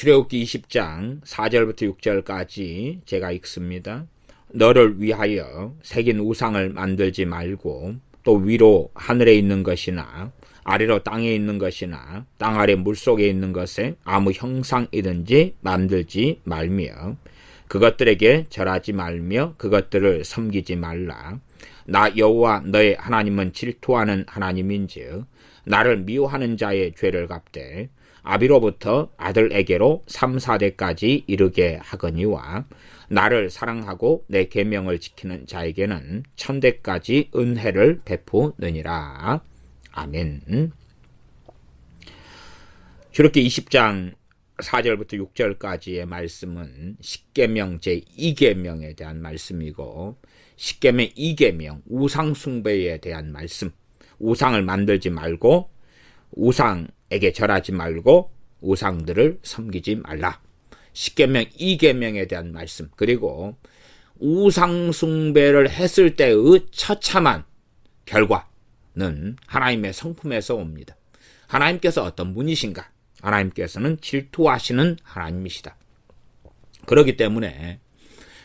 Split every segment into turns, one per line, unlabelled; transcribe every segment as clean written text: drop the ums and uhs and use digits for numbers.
출애굽기 20장 4절부터 6절까지 제가 읽습니다. 너를 위하여 새긴 우상을 만들지 말고 또 위로 하늘에 있는 것이나 아래로 땅에 있는 것이나 땅 아래 물속에 있는 것에 아무 형상이든지 만들지 말며 그것들에게 절하지 말며 그것들을 섬기지 말라. 나 여호와 너의 하나님은 질투하는 하나님인즉 나를 미워하는 자의 죄를 갚되 아비로부터 아들에게로 3, 4대까지 이르게 하거니와 나를 사랑하고 내 계명을 지키는 자에게는 1000대까지 은혜를 베푸느니라. 아멘. 출애굽기 20장 4절부터 6절까지의 말씀은 십계명 제2계명에 대한 말씀이고 십계명 2계명 우상 숭배에 대한 말씀, 우상을 만들지 말고 우상에게 절하지 말고 우상들을 섬기지 말라. 십계명 2계명에 대한 말씀, 그리고 우상 숭배를 했을 때의 처참한 결과는 하나님의 성품에서 옵니다. 하나님께서 어떤 분이신가? 하나님께서는 질투하시는 하나님이시다. 그렇기 때문에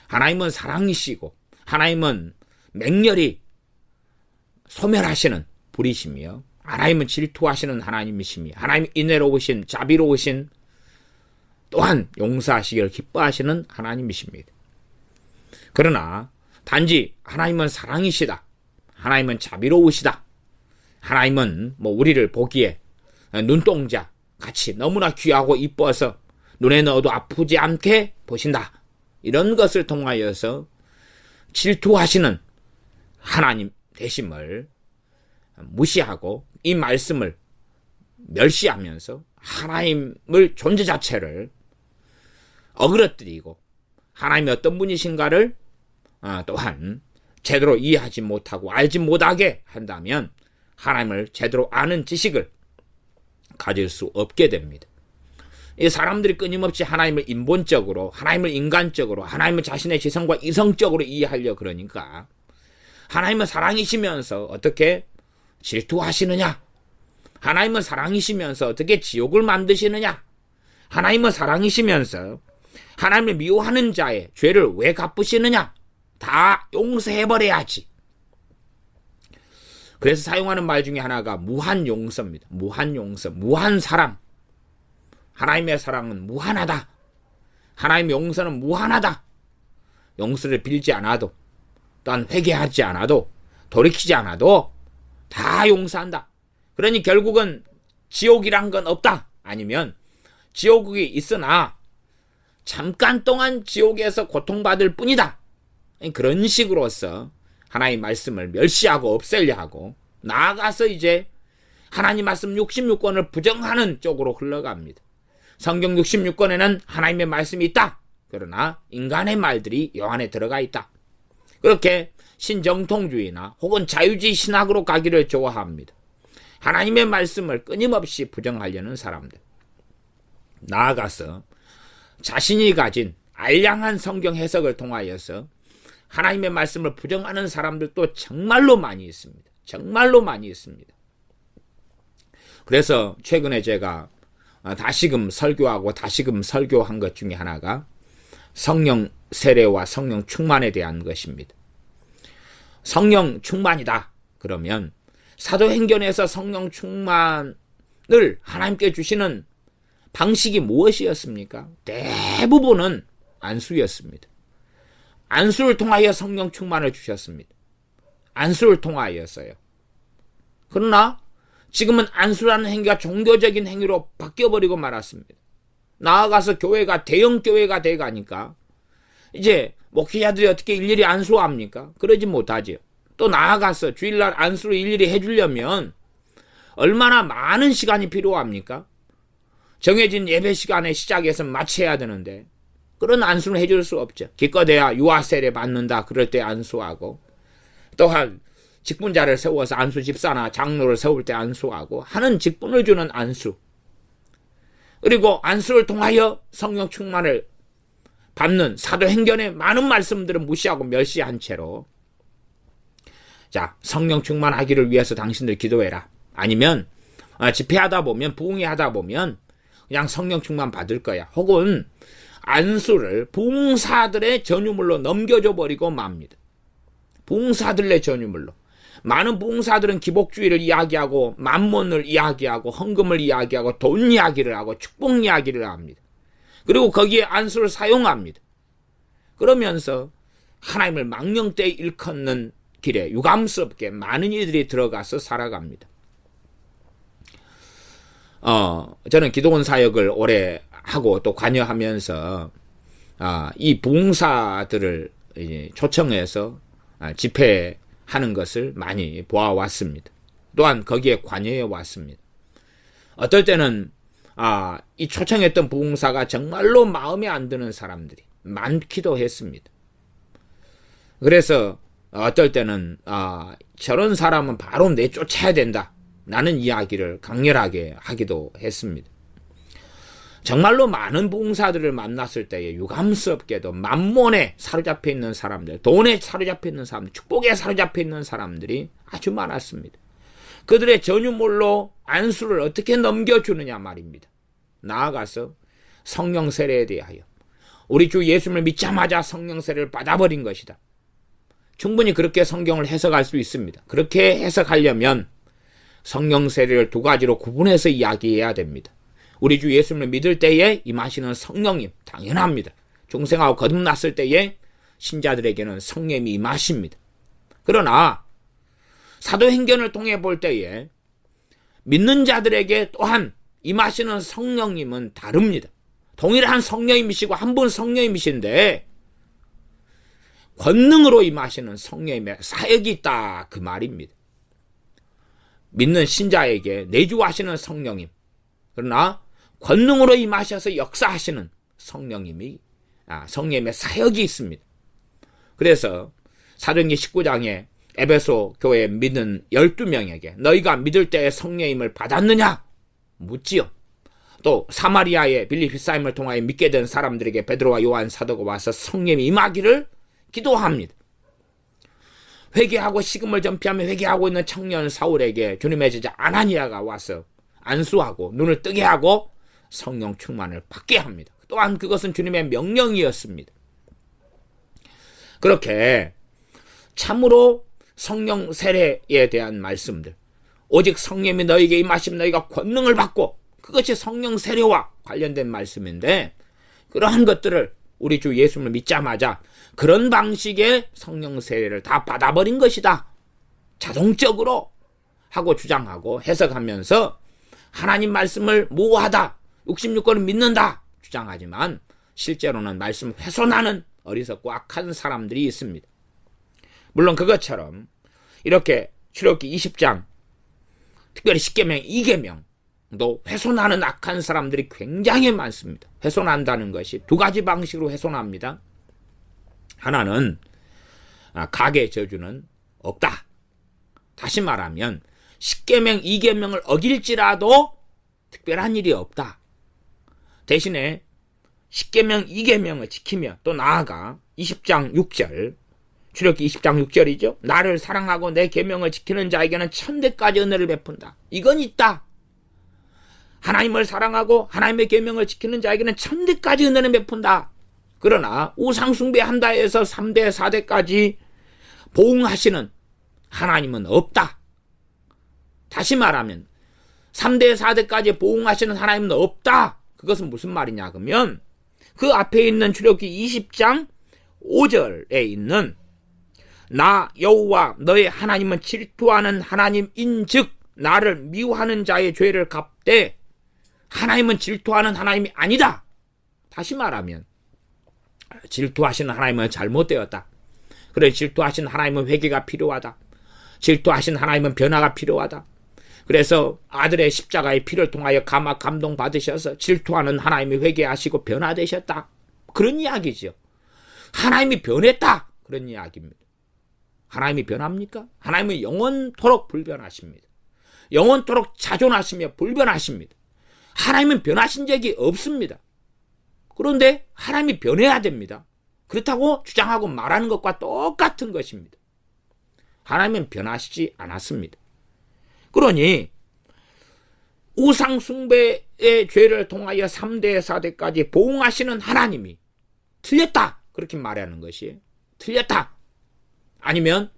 하나님은 사랑이시고 하나님은 맹렬히 소멸하시는 불이시며 하나님은 질투하시는 하나님이시며 하나님 인애로우신 자비로우신 또한 용서하시기를 기뻐하시는 하나님이십니다. 그러나 단지 하나님은 사랑이시다. 하나님은 자비로우시다. 하나님은 우리를 보기에 눈동자 같이 너무나 귀하고 이뻐서 눈에 넣어도 아프지 않게 보신다. 이런 것을 통하여서 질투하시는 하나님 되심을 무시하고 이 말씀을 멸시하면서 하나님을 존재 자체를 어그러뜨리고 하나님이 어떤 분이신가를 또한 제대로 이해하지 못하고 알지 못하게 한다면 하나님을 제대로 아는 지식을 가질 수 없게 됩니다. 이 사람들이 끊임없이 하나님을 인본적으로, 하나님을 인간적으로, 하나님을 자신의 지성과 이성적으로 이해하려고 그러니까 하나님은 사랑이시면서 어떻게 질투하시느냐? 하나님은 사랑이시면서 어떻게 지옥을 만드시느냐? 하나님은 사랑이시면서 하나님을 미워하는 자의 죄를 왜 갚으시느냐? 다 용서해버려야지. 그래서 사용하는 말 중에 하나가 무한 용서입니다. 무한 용서, 무한 사랑. 하나님의 사랑은 무한하다. 하나님의 용서는 무한하다. 용서를 빌지 않아도, 또한 회개하지 않아도, 돌이키지 않아도 다 용서한다. 그러니 결국은 지옥이란 건 없다. 아니면 지옥이 있으나 잠깐 동안 지옥에서 고통받을 뿐이다. 그런 식으로서 하나님의 말씀을 멸시하고 없애려 하고 나아가서 이제 하나님 말씀 66권을 부정하는 쪽으로 흘러갑니다. 성경 66권에는 하나님의 말씀이 있다. 그러나 인간의 말들이 요 안에 들어가 있다. 그렇게 신정통주의나 혹은 자유주의 신학으로 가기를 좋아합니다. 하나님의 말씀을 끊임없이 부정하려는 사람들. 나아가서 자신이 가진 알량한 성경 해석을 통하여서 하나님의 말씀을 부정하는 사람들도 정말로 많이 있습니다. 정말로 많이 있습니다. 그래서 최근에 제가 다시금 설교한 것 중에 하나가 성령 세례와 성령 충만에 대한 것입니다. 성령 충만이다. 그러면 사도행전에서 성령 충만을 하나님께 주시는 방식이 무엇이었습니까? 대부분은 안수였습니다. 안수를 통하여 성령 충만을 주셨습니다. 안수를 통하여서요. 그러나 지금은 안수라는 행위가 종교적인 행위로 바뀌어버리고 말았습니다. 나아가서 교회가 대형 교회가 돼가니까 이제 목회자들이 어떻게 일일이 안수합니까? 그러지 못하지요. 또 나아가서 주일날 안수를 일일이 해주려면 얼마나 많은 시간이 필요합니까? 정해진 예배 시간에 시작해서 마쳐야 되는데 그런 안수는 해줄 수 없죠. 기껏해야 유아세례 받는다 그럴 때 안수하고 또한 직분자를 세워서 안수 집사나 장로를 세울 때 안수하고 하는 직분을 주는 안수. 그리고 안수를 통하여 성령 충만을 받는 사도행전의 많은 말씀들을 무시하고 멸시한 채로 자, 성령 충만하기를 위해서 당신들 기도해라. 아니면 집회하다 보면 부흥회 하다 보면 그냥 성령 충만 받을 거야. 혹은 안수를 부흥사들의 전유물로 넘겨줘 버리고 맙니다. 부흥사들의 전유물로. 많은 부흥사들은 기복주의를 이야기하고 만몬을 이야기하고 헌금을 이야기하고 돈 이야기를 하고 축복 이야기를 합니다. 그리고 거기에 안수를 사용합니다. 그러면서 하나님을 망령되이 일컫는 길에 유감스럽게 많은 이들이 들어가서 살아갑니다. 저는 기도원 사역을 오래 하고 또 관여하면서 이 부흥사들을 이제 초청해서 집회하는 것을 많이 보아왔습니다. 또한 거기에 관여해 왔습니다. 어떨 때는 이 초청했던 부흥사가 정말로 마음에 안 드는 사람들이 많기도 했습니다. 그래서 어떨 때는 저런 사람은 바로 내쫓아야 된다 라는 이야기를 강렬하게 하기도 했습니다. 정말로 많은 부흥사들을 만났을 때에 유감스럽게도 만몬에 사로잡혀 있는 사람들, 돈에 사로잡혀 있는 사람들, 축복에 사로잡혀 있는 사람들이 아주 많았습니다. 그들의 전유물로 안수를 어떻게 넘겨주느냐 말입니다. 나아가서 성령 세례에 대하여 우리 주 예수님을 믿자마자 성령 세례를 받아버린 것이다. 충분히 그렇게 성경을 해석할 수 있습니다. 그렇게 해석하려면 성령 세례를 두 가지로 구분해서 이야기해야 됩니다. 우리 주 예수님을 믿을 때에 임하시는 성령님 당연합니다. 중생하고 거듭났을 때에 신자들에게는 성령님이 임하십니다. 그러나 사도행전을 통해 볼 때에 믿는 자들에게 또한 임하시는 성령님은 다릅니다. 동일한 성령님이시고 한 분 성령님이신데 권능으로 임하시는 성령님의 사역이 있다 그 말입니다. 믿는 신자에게 내주하시는 성령님, 그러나 권능으로 임하셔서 역사하시는 성령님의 사역이 있습니다. 그래서 사도행전 19장에 에베소 교회에 믿는 12명에게 너희가 믿을 때에 성령님을 받았느냐 묻지요. 또 사마리아의 빌립 사임을 통하여 믿게 된 사람들에게 베드로와 요한 사도가 와서 성령님이 임하기를 기도합니다. 회개하고 식음을 전폐하며 회개하고 있는 청년 사울에게 주님의 제자 아나니아가 와서 안수하고 눈을 뜨게 하고 성령 충만을 받게 합니다. 또한 그것은 주님의 명령이었습니다. 그렇게 참으로 성령 세례에 대한 말씀들, 오직 성령이 너희에게 임하시면 너희가 권능을 받고, 그것이 성령 세례와 관련된 말씀인데 그러한 것들을 우리 주 예수님을 믿자마자 그런 방식의 성령 세례를 다 받아버린 것이다 자동적으로 하고 주장하고 해석하면서 하나님 말씀을 모호하다, 66권을 믿는다 주장하지만 실제로는 말씀 훼손하는 어리석고 악한 사람들이 있습니다. 물론 그것처럼 이렇게 출애굽기 20장 특별히 10계명, 2계명도 훼손하는 악한 사람들이 굉장히 많습니다. 훼손한다는 것이 두 가지 방식으로 훼손합니다. 하나는 가계 저주는 없다. 다시 말하면 10계명, 2계명을 어길지라도 특별한 일이 없다. 대신에 10계명, 2계명을 지키며 또 나아가 20장 6절, 출애굽기 20장 6절이죠. 나를 사랑하고 내 계명을 지키는 자에게는 천대까지 은혜를 베푼다. 이건 있다. 하나님을 사랑하고 하나님의 계명을 지키는 자에게는 천대까지 은혜를 베푼다. 그러나 우상 숭배한다 해서 3대 4대까지 보응하시는 하나님은 없다. 다시 말하면 3대 4대까지 보응하시는 하나님은 없다. 그것은 무슨 말이냐 그러면 그 앞에 있는 출애굽기 20장 5절에 있는 나 여호와 너의 하나님은 질투하는 하나님인즉 나를 미워하는 자의 죄를 갚되 하나님은 질투하는 하나님이 아니다. 다시 말하면 질투하시는 하나님은 잘못되었다. 그래 질투하시는 하나님은 회개가 필요하다. 질투하시는 하나님은 변화가 필요하다. 그래서 아들의 십자가의 피를 통하여 감동 받으셔서 질투하는 하나님이 회개하시고 변화되셨다. 그런 이야기죠. 하나님이 변했다. 그런 이야기입니다. 하나님이 변합니까? 하나님은 영원토록 불변하십니다. 영원토록 자존하시며 불변하십니다. 하나님은 변하신 적이 없습니다. 그런데 하나님이 변해야 됩니다. 그렇다고 주장하고 말하는 것과 똑같은 것입니다. 하나님은 변하시지 않았습니다. 그러니 우상 숭배의 죄를 통하여 3대 4대까지 보응하시는 하나님이 틀렸다 그렇게 말하는 것이 틀렸다. 아니면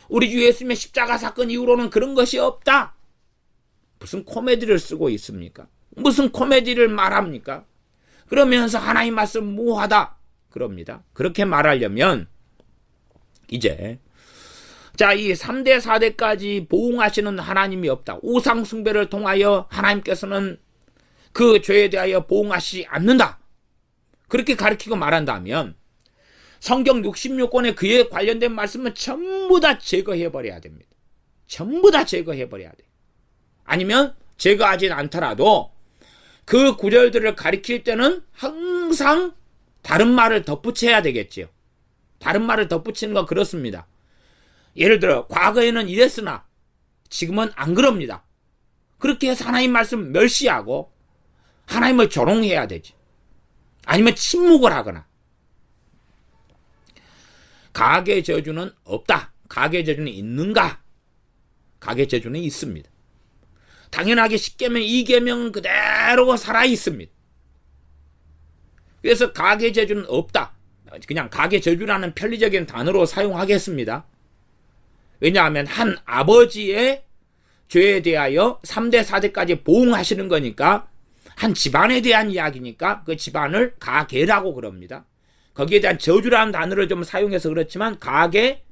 우리 주 예수님의 십자가 사건 이후로는 그런 것이 없다. 무슨 코미디를 쓰고 있습니까? 무슨 코미디를 말합니까? 그러면서 하나님 말씀 무하다 그럽니다. 그렇게 말하려면 이제 자, 이 3대 4대까지 보응하시는 하나님이 없다. 우상 숭배를 통하여 하나님께서는 그 죄에 대하여 보응하시지 않는다. 그렇게 가르치고 말한다면 성경 66권에 그에 관련된 말씀은 전부 다 제거해버려야 됩니다. 전부 다 제거해버려야 돼. 아니면 제거하진 않더라도 그 구절들을 가리킬 때는 항상 다른 말을 덧붙여야 되겠지요. 다른 말을 덧붙이는 건 그렇습니다. 예를 들어 과거에는 이랬으나 지금은 안 그럽니다. 그렇게 해서 하나님 말씀 멸시하고 하나님을 조롱해야 되지. 아니면 침묵을 하거나. 가계 저주는 없다. 가계 저주는 있는가? 가계 저주는 있습니다. 당연하게 10계명, 2계명은 그대로 살아있습니다. 그래서 가계 저주는 없다. 그냥 가계 저주라는 편리적인 단어로 사용하겠습니다. 왜냐하면 한 아버지의 죄에 대하여 3대 4대까지 보응하시는 거니까 한 집안에 대한 이야기니까 그 집안을 가계라고 그럽니다. 거기에 대한 저주라는 단어를 좀 사용해서 그렇지만 가계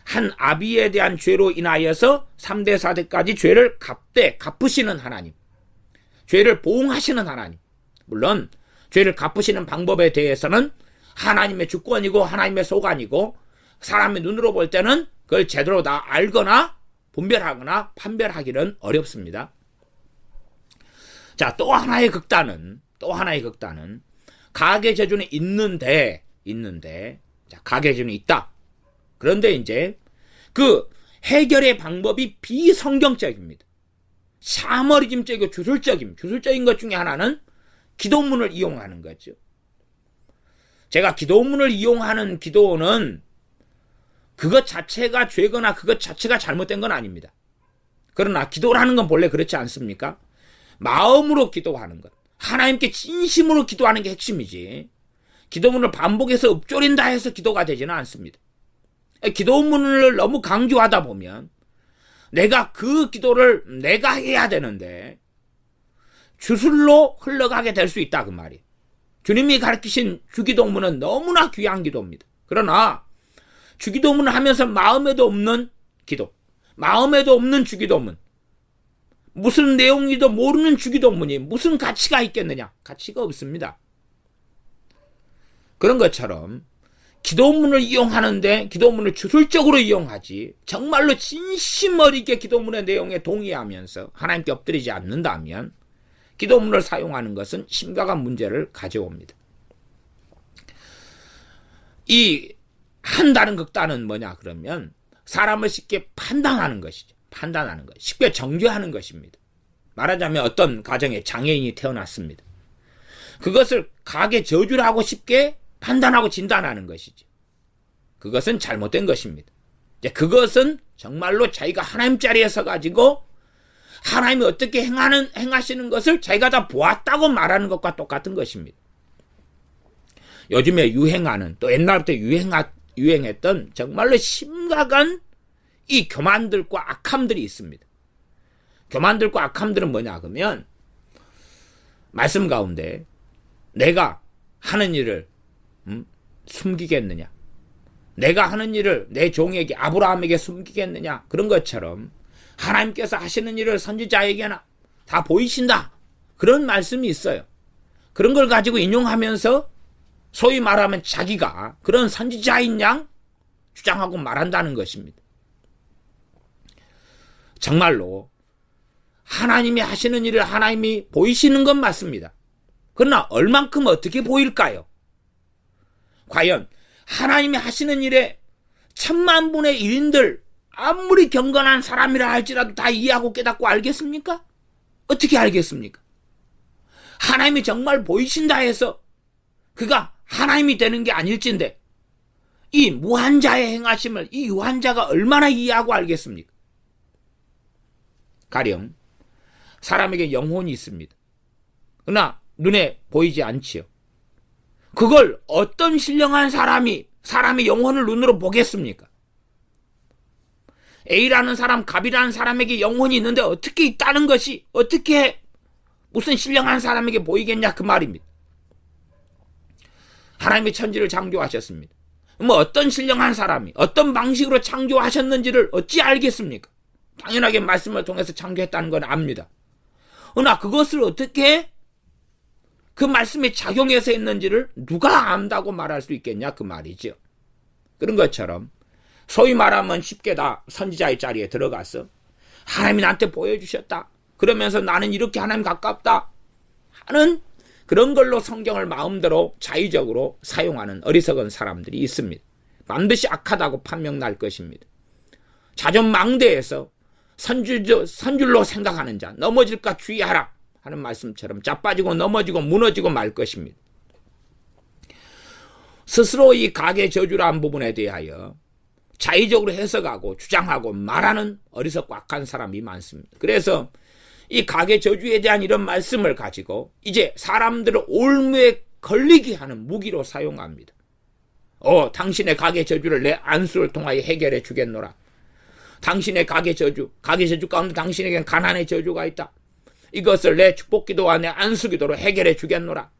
한 아비에 대한 죄로 인하여서 3대 4대까지 죄를 갚으시는 하나님, 죄를 보응하시는 하나님. 물론 죄를 갚으시는 방법에 대해서는 하나님의 주권이고 하나님의 소관이고 사람의 눈으로 볼 때는 그걸 제대로 다 알거나 분별하거나 판별하기는 어렵습니다. 자, 또 하나의 극단은 가계 저주는 있는데 자, 가계 저주는 있다. 그런데 이제 그 해결의 방법이 비성경적입니다. 샤머리즘적이고 주술적인 것 중에 하나는 기도문을 이용하는 거죠. 제가 기도문을 이용하는 기도는 그것 자체가 죄거나 그것 자체가 잘못된 건 아닙니다. 그러나 기도라는 건 본래 그렇지 않습니까? 마음으로 기도하는 것, 하나님께 진심으로 기도하는 게 핵심이지, 기도문을 반복해서 읊조린다 해서 기도가 되지는 않습니다. 기도문을 너무 강조하다 보면 내가 그 기도를 내가 해야 되는데 주술로 흘러가게 될 수 있다 그 말이에요. 주님이 가르치신 주기도문은 너무나 귀한 기도입니다. 그러나 주기도문을 하면서 마음에도 없는 기도, 마음에도 없는 주기도문, 무슨 내용이도 모르는 주기도문이 무슨 가치가 있겠느냐? 가치가 없습니다. 그런 것처럼 기도문을 이용하는데 기도문을 주술적으로 이용하지 정말로 진심 어리게 기도문의 내용에 동의하면서 하나님께 엎드리지 않는다면 기도문을 사용하는 것은 심각한 문제를 가져옵니다. 이 한다는 극단은 뭐냐 그러면 사람을 쉽게 판단하는 것이죠. 판단하는 것, 쉽게 정죄하는 것입니다. 말하자면 어떤 가정에 장애인이 태어났습니다. 그것을 가계 저주라고 쉽게 판단하고 진단하는 것이죠. 그것은 잘못된 것입니다. 이제 그것은 정말로 자기가 하나님 자리에 서가지고 하나님이 어떻게 행하시는 것을 자기가 다 보았다고 말하는 것과 똑같은 것입니다. 요즘에 유행하는, 또 옛날부터 유행했던 정말로 심각한 이 교만들과 악함들이 있습니다. 교만들과 악함들은 뭐냐 그러면 말씀 가운데 내가 하는 일을 숨기겠느냐, 내가 하는 일을 내 종에게 아브라함에게 숨기겠느냐, 그런 것처럼 하나님께서 하시는 일을 선지자에게나 다 보이신다, 그런 말씀이 있어요. 그런 걸 가지고 인용하면서 소위 말하면 자기가 그런 선지자인 양 주장하고 말한다는 것입니다. 정말로 하나님이 하시는 일을 하나님이 보이시는 건 맞습니다. 그러나 얼만큼 어떻게 보일까요? 과연 하나님이 하시는 일에 1000만분의 1인들 아무리 경건한 사람이라 할지라도 다 이해하고 깨닫고 알겠습니까? 어떻게 알겠습니까? 하나님이 정말 보이신다 해서 그가 하나님이 되는 게 아닐진데 이 무한자의 행하심을 이 유한자가 얼마나 이해하고 알겠습니까? 가령 사람에게 영혼이 있습니다. 그러나 눈에 보이지 않지요. 그걸 어떤 신령한 사람이 사람의 영혼을 눈으로 보겠습니까? A라는 사람, 갑이라는 사람에게 영혼이 있는데 어떻게 있다는 것이 어떻게 무슨 신령한 사람에게 보이겠냐 그 말입니다. 하나님이 천지를 창조하셨습니다. 뭐 어떤 신령한 사람이 어떤 방식으로 창조하셨는지를 어찌 알겠습니까? 당연하게 말씀을 통해서 창조했다는 건 압니다. 그러나 그것을 어떻게 그 말씀에 작용해서 했는지를 누가 안다고 말할 수 있겠냐 그 말이죠. 그런 것처럼 소위 말하면 쉽게 다 선지자의 자리에 들어가서 하나님이 나한테 보여주셨다. 그러면서 나는 이렇게 하나님 가깝다 하는 그런 걸로 성경을 마음대로 자의적으로 사용하는 어리석은 사람들이 있습니다. 반드시 악하다고 판명날 것입니다. 자존망대에서 선줄로 생각하는 자 넘어질까 주의하라 하는 말씀처럼 자빠지고 넘어지고 무너지고 말 것입니다. 스스로 이 가계 저주라는 부분에 대하여 자의적으로 해석하고 주장하고 말하는 어리석고 악한 사람이 많습니다. 그래서 이 가계 저주에 대한 이런 말씀을 가지고 이제 사람들을 올무에 걸리게 하는 무기로 사용합니다. 당신의 가계 저주를 내 안수를 통하여 해결해 주겠노라. 당신의 가계 저주 가운데 당신에겐 가난의 저주가 있다. 이것을 내 축복기도와 내 안수기도로 해결해 주겠노라.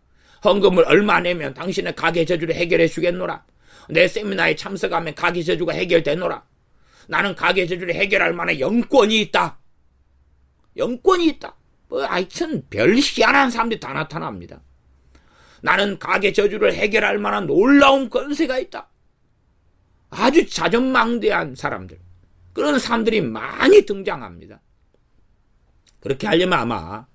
헌금을 얼마 내면 당신의 가계 저주를 해결해 주겠노라. 내 세미나에 참석하면 가계 저주가 해결되노라. 나는 가계 저주를 해결할 만한 영권이 있다. 영권이 있다. 하여튼 별 희한한 사람들이 다 나타납니다. 나는 가계 저주를 해결할 만한 놀라운 권세가 있다. 아주 자존망대한 사람들, 그런 사람들이 많이 등장합니다. 그렇게 하려면 아마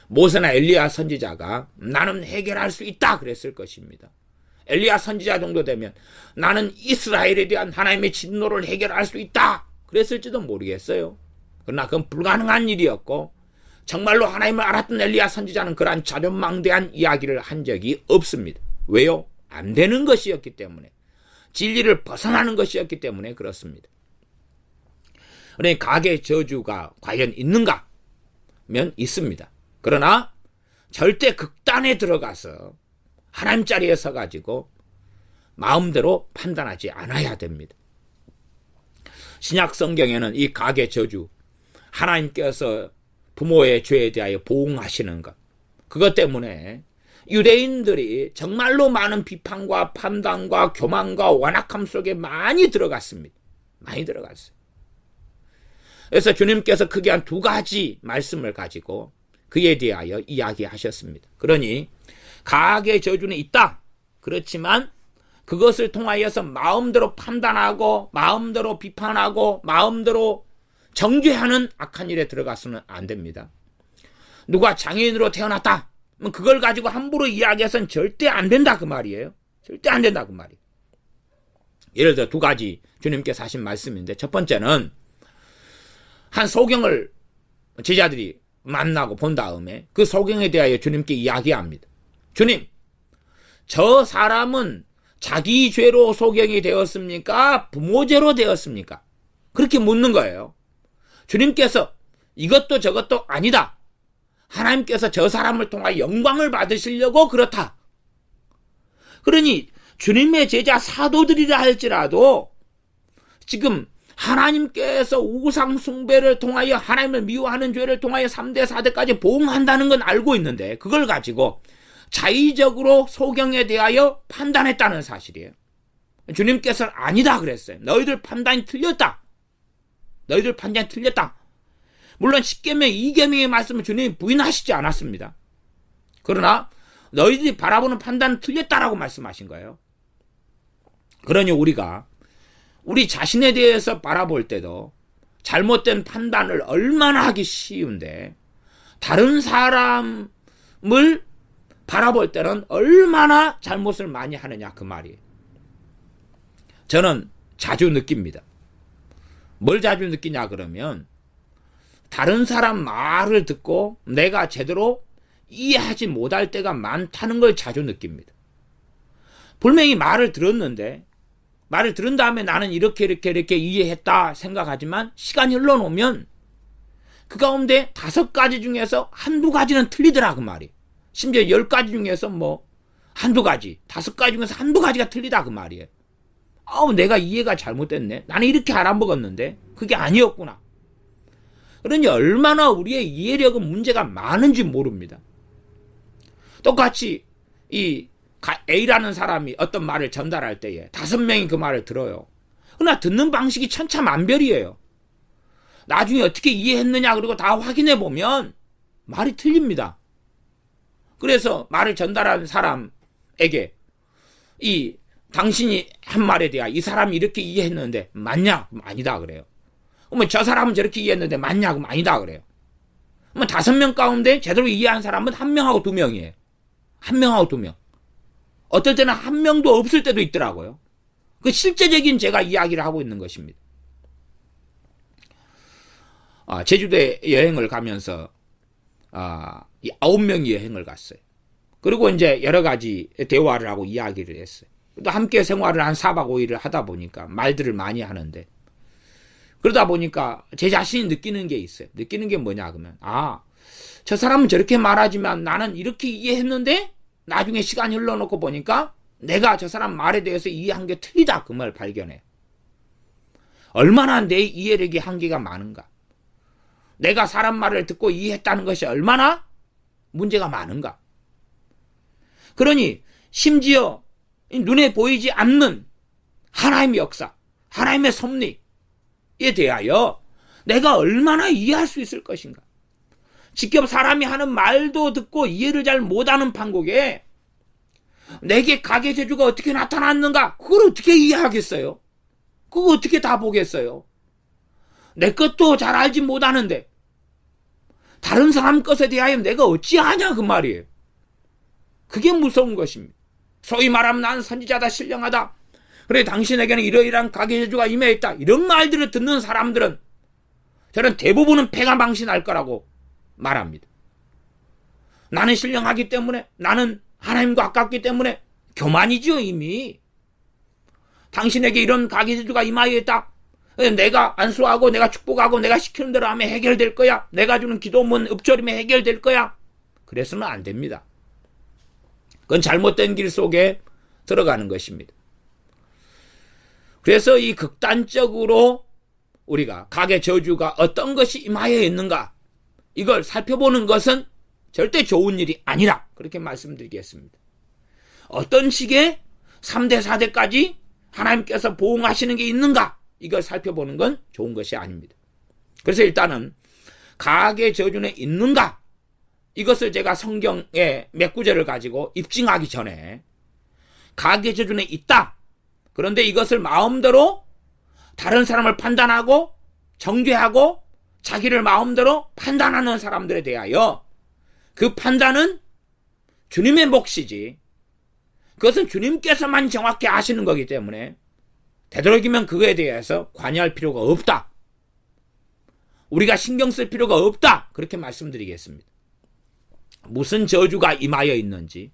모세나 엘리야 선지자가 나는 해결할 수 있다 그랬을 것입니다. 엘리야 선지자 정도 되면 나는 이스라엘에 대한 하나님의 진노를 해결할 수 있다 그랬을지도 모르겠어요. 그러나 그건 불가능한 일이었고 정말로 하나님을 알았던 엘리야 선지자는 그러한 자존망대한 이야기를 한 적이 없습니다. 왜요? 안 되는 것이었기 때문에, 진리를 벗어나는 것이었기 때문에 그렇습니다. 그러니까 가계 저주가 과연 있는가? 면 있습니다. 그러나 절대 극단에 들어가서 하나님 자리에 서가지고 마음대로 판단하지 않아야 됩니다. 신약 성경에는 이 가계 저주, 하나님께서 부모의 죄에 대하여 보응하시는 것, 그것 때문에 유대인들이 정말로 많은 비판과 판단과 교만과 완악함 속에 많이 들어갔습니다. 많이 들어갔어요. 그래서 주님께서 크게 한 두 가지 말씀을 가지고 그에 대하여 이야기하셨습니다. 그러니 가계 저주는 있다. 그렇지만 그것을 통하여서 마음대로 판단하고 마음대로 비판하고 마음대로 정죄하는 악한 일에 들어가서는 안 됩니다. 누가 장애인으로 태어났다. 그걸 가지고 함부로 이야기해서는 절대 안 된다 그 말이에요. 절대 안 된다 그 말이에요. 예를 들어 두 가지 주님께서 하신 말씀인데, 첫 번째는 한 소경을 제자들이 만나고 본 다음에 그 소경에 대하여 주님께 이야기합니다. 주님, 저 사람은 자기 죄로 소경이 되었습니까? 부모 죄로 되었습니까? 그렇게 묻는 거예요. 주님께서 이것도 저것도 아니다. 하나님께서 저 사람을 통하여 영광을 받으시려고 그렇다. 그러니 주님의 제자 사도들이라 할지라도 지금 하나님께서 우상 숭배를 통하여 하나님을 미워하는 죄를 통하여 3대 4대까지 보응한다는 건 알고 있는데 그걸 가지고 자의적으로 소경에 대하여 판단했다는 사실이에요. 주님께서는 아니다 그랬어요. 너희들 판단이 틀렸다. 너희들 판단이 틀렸다. 물론 10계명 2계명의 말씀을 주님이 부인하시지 않았습니다. 그러나 너희들이 바라보는 판단은 틀렸다라고 말씀하신 거예요. 그러니 우리가 우리 자신에 대해서 바라볼 때도 잘못된 판단을 얼마나 하기 쉬운데 다른 사람을 바라볼 때는 얼마나 잘못을 많이 하느냐 그 말이에요. 저는 자주 느낍니다. 뭘 자주 느끼냐 그러면 다른 사람 말을 듣고 내가 제대로 이해하지 못할 때가 많다는 걸 자주 느낍니다. 분명히 말을 들었는데 말을 들은 다음에 나는 이렇게 이해했다 생각하지만 시간이 흘러놓으면 그 가운데 5가지 중에서 한두 가지는 틀리더라 그 말이. 심지어 10가지 중에서 뭐 한두 가지, 5가지 중에서 한두 가지가 틀리다 그 말이에요. 내가 이해가 잘못됐네. 나는 이렇게 알아먹었는데 그게 아니었구나. 그러니 얼마나 우리의 이해력은 문제가 많은지 모릅니다. 똑같이 이 A라는 사람이 어떤 말을 전달할 때에 5명이 그 말을 들어요. 그러나 듣는 방식이 천차만별이에요. 나중에 어떻게 이해했느냐 그리고 다 확인해 보면 말이 틀립니다. 그래서 말을 전달하는 사람에게 이 당신이 한 말에 대해 이 사람이 이렇게 이해했는데 맞냐? 그럼 아니다 그래요. 그러면 저 사람은 저렇게 이해했는데 맞냐? 그럼 아니다 그래요. 그러면 5명 가운데 제대로 이해한 사람은 1명하고 2명이에요. 1명하고 2명. 어떨 때는 1명도 없을 때도 있더라고요. 그 실제적인 제가 이야기를 하고 있는 것입니다. 제주도에 여행을 가면서 9명이 여행을 갔어요. 그리고 이제 여러 가지 대화를 하고 이야기를 했어요. 또 함께 생활을 한 4박 5일을 하다 보니까 말들을 많이 하는데, 그러다 보니까 제 자신이 느끼는 게 있어요. 느끼는 게 뭐냐 그러면 저 사람은 저렇게 말하지만 나는 이렇게 이해했는데 나중에 시간이 흘러놓고 보니까 내가 저 사람 말에 대해서 이해한 게 틀리다 그 말 발견해요. 얼마나 내 이해력이 한계가 많은가. 내가 사람 말을 듣고 이해했다는 것이 얼마나 문제가 많은가. 그러니 심지어 눈에 보이지 않는 하나님의 역사, 하나님의 섭리에 대하여 내가 얼마나 이해할 수 있을 것인가. 직접 사람이 하는 말도 듣고 이해를 잘 못하는 판국에 내게 가계 재주가 어떻게 나타났는가, 그걸 어떻게 이해하겠어요? 그거 어떻게 다 보겠어요? 내 것도 잘 알지 못하는데 다른 사람 것에 대하여 내가 어찌 아냐 그 말이에요. 그게 무서운 것입니다. 소위 말하면 난 선지자다, 신령하다, 그래 당신에게는 이러이러한 가계 재주가 임해있다, 이런 말들을 듣는 사람들은 저는 대부분은 패가 망신할 거라고 말합니다. 나는 신령하기 때문에, 나는 하나님과 가깝기 때문에 교만이죠. 이미 당신에게 이런 가계 재주가 임하여있다, 내가 안수하고 내가 축복하고 내가 시키는 대로 하면 해결될 거야, 내가 주는 기도문 읊조림에 해결될 거야, 그래서는 안 됩니다. 그건 잘못된 길 속에 들어가는 것입니다. 그래서 이 극단적으로 우리가 가계 저주가 어떤 것이 임하여 있는가, 이걸 살펴보는 것은 절대 좋은 일이 아니라 그렇게 말씀드리겠습니다. 어떤 식의 3대 4대까지 하나님께서 보응하시는 게 있는가, 이걸 살펴보는 건 좋은 것이 아닙니다. 그래서 일단은 가계 저주는 있는가, 이것을 제가 성경의 몇 구절을 가지고 입증하기 전에 가계 저주는 있다, 그런데 이것을 마음대로 다른 사람을 판단하고 정죄하고 자기를 마음대로 판단하는 사람들에 대하여 그 판단은 주님의 몫이지, 그것은 주님께서만 정확히 아시는 거기 때문에 되도록이면 그거에 대해서 관여할 필요가 없다, 우리가 신경 쓸 필요가 없다, 그렇게 말씀드리겠습니다. 무슨 저주가 임하여 있는지,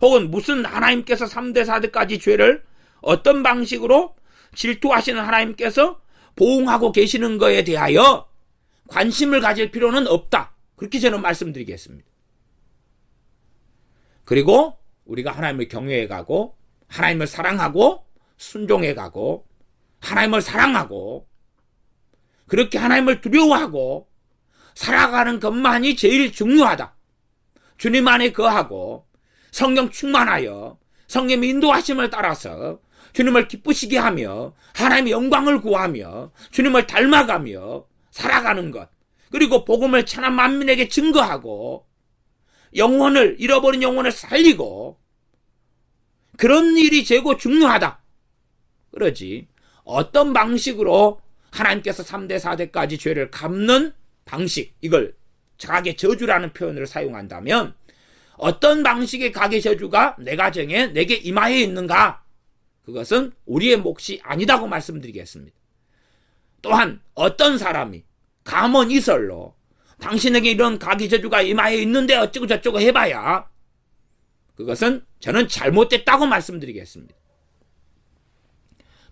혹은 무슨 하나님께서 3대 4대까지 죄를 어떤 방식으로 질투하시는 하나님께서 보응하고 계시는 것에 대하여 관심을 가질 필요는 없다, 그렇게 저는 말씀드리겠습니다. 그리고 우리가 하나님을 경외해 가고 하나님을 사랑하고 순종해 가고 하나님을 사랑하고 그렇게 하나님을 두려워하고 살아가는 것만이 제일 중요하다. 주님 안에 거하고 성령 충만하여 성령의 인도하심을 따라서 주님을 기쁘시게 하며 하나님의 영광을 구하며 주님을 닮아가며 살아가는 것, 그리고 복음을 천한 만민에게 증거하고 영혼을, 잃어버린 영혼을 살리고, 그런 일이 최고 중요하다. 그러지 어떤 방식으로 하나님께서 3대 4대까지 죄를 갚는 방식, 이걸 가계 저주라는 표현을 사용한다면 어떤 방식의 가계 저주가 내 가정에 내게 임하여 있는가, 그것은 우리의 몫이 아니다고 말씀드리겠습니다. 또한 어떤 사람이 감언 이설로 당신에게 이런 가계 저주가 임하여 있는데 어쩌고 저쩌고 해봐야 그것은 저는 잘못됐다고 말씀드리겠습니다.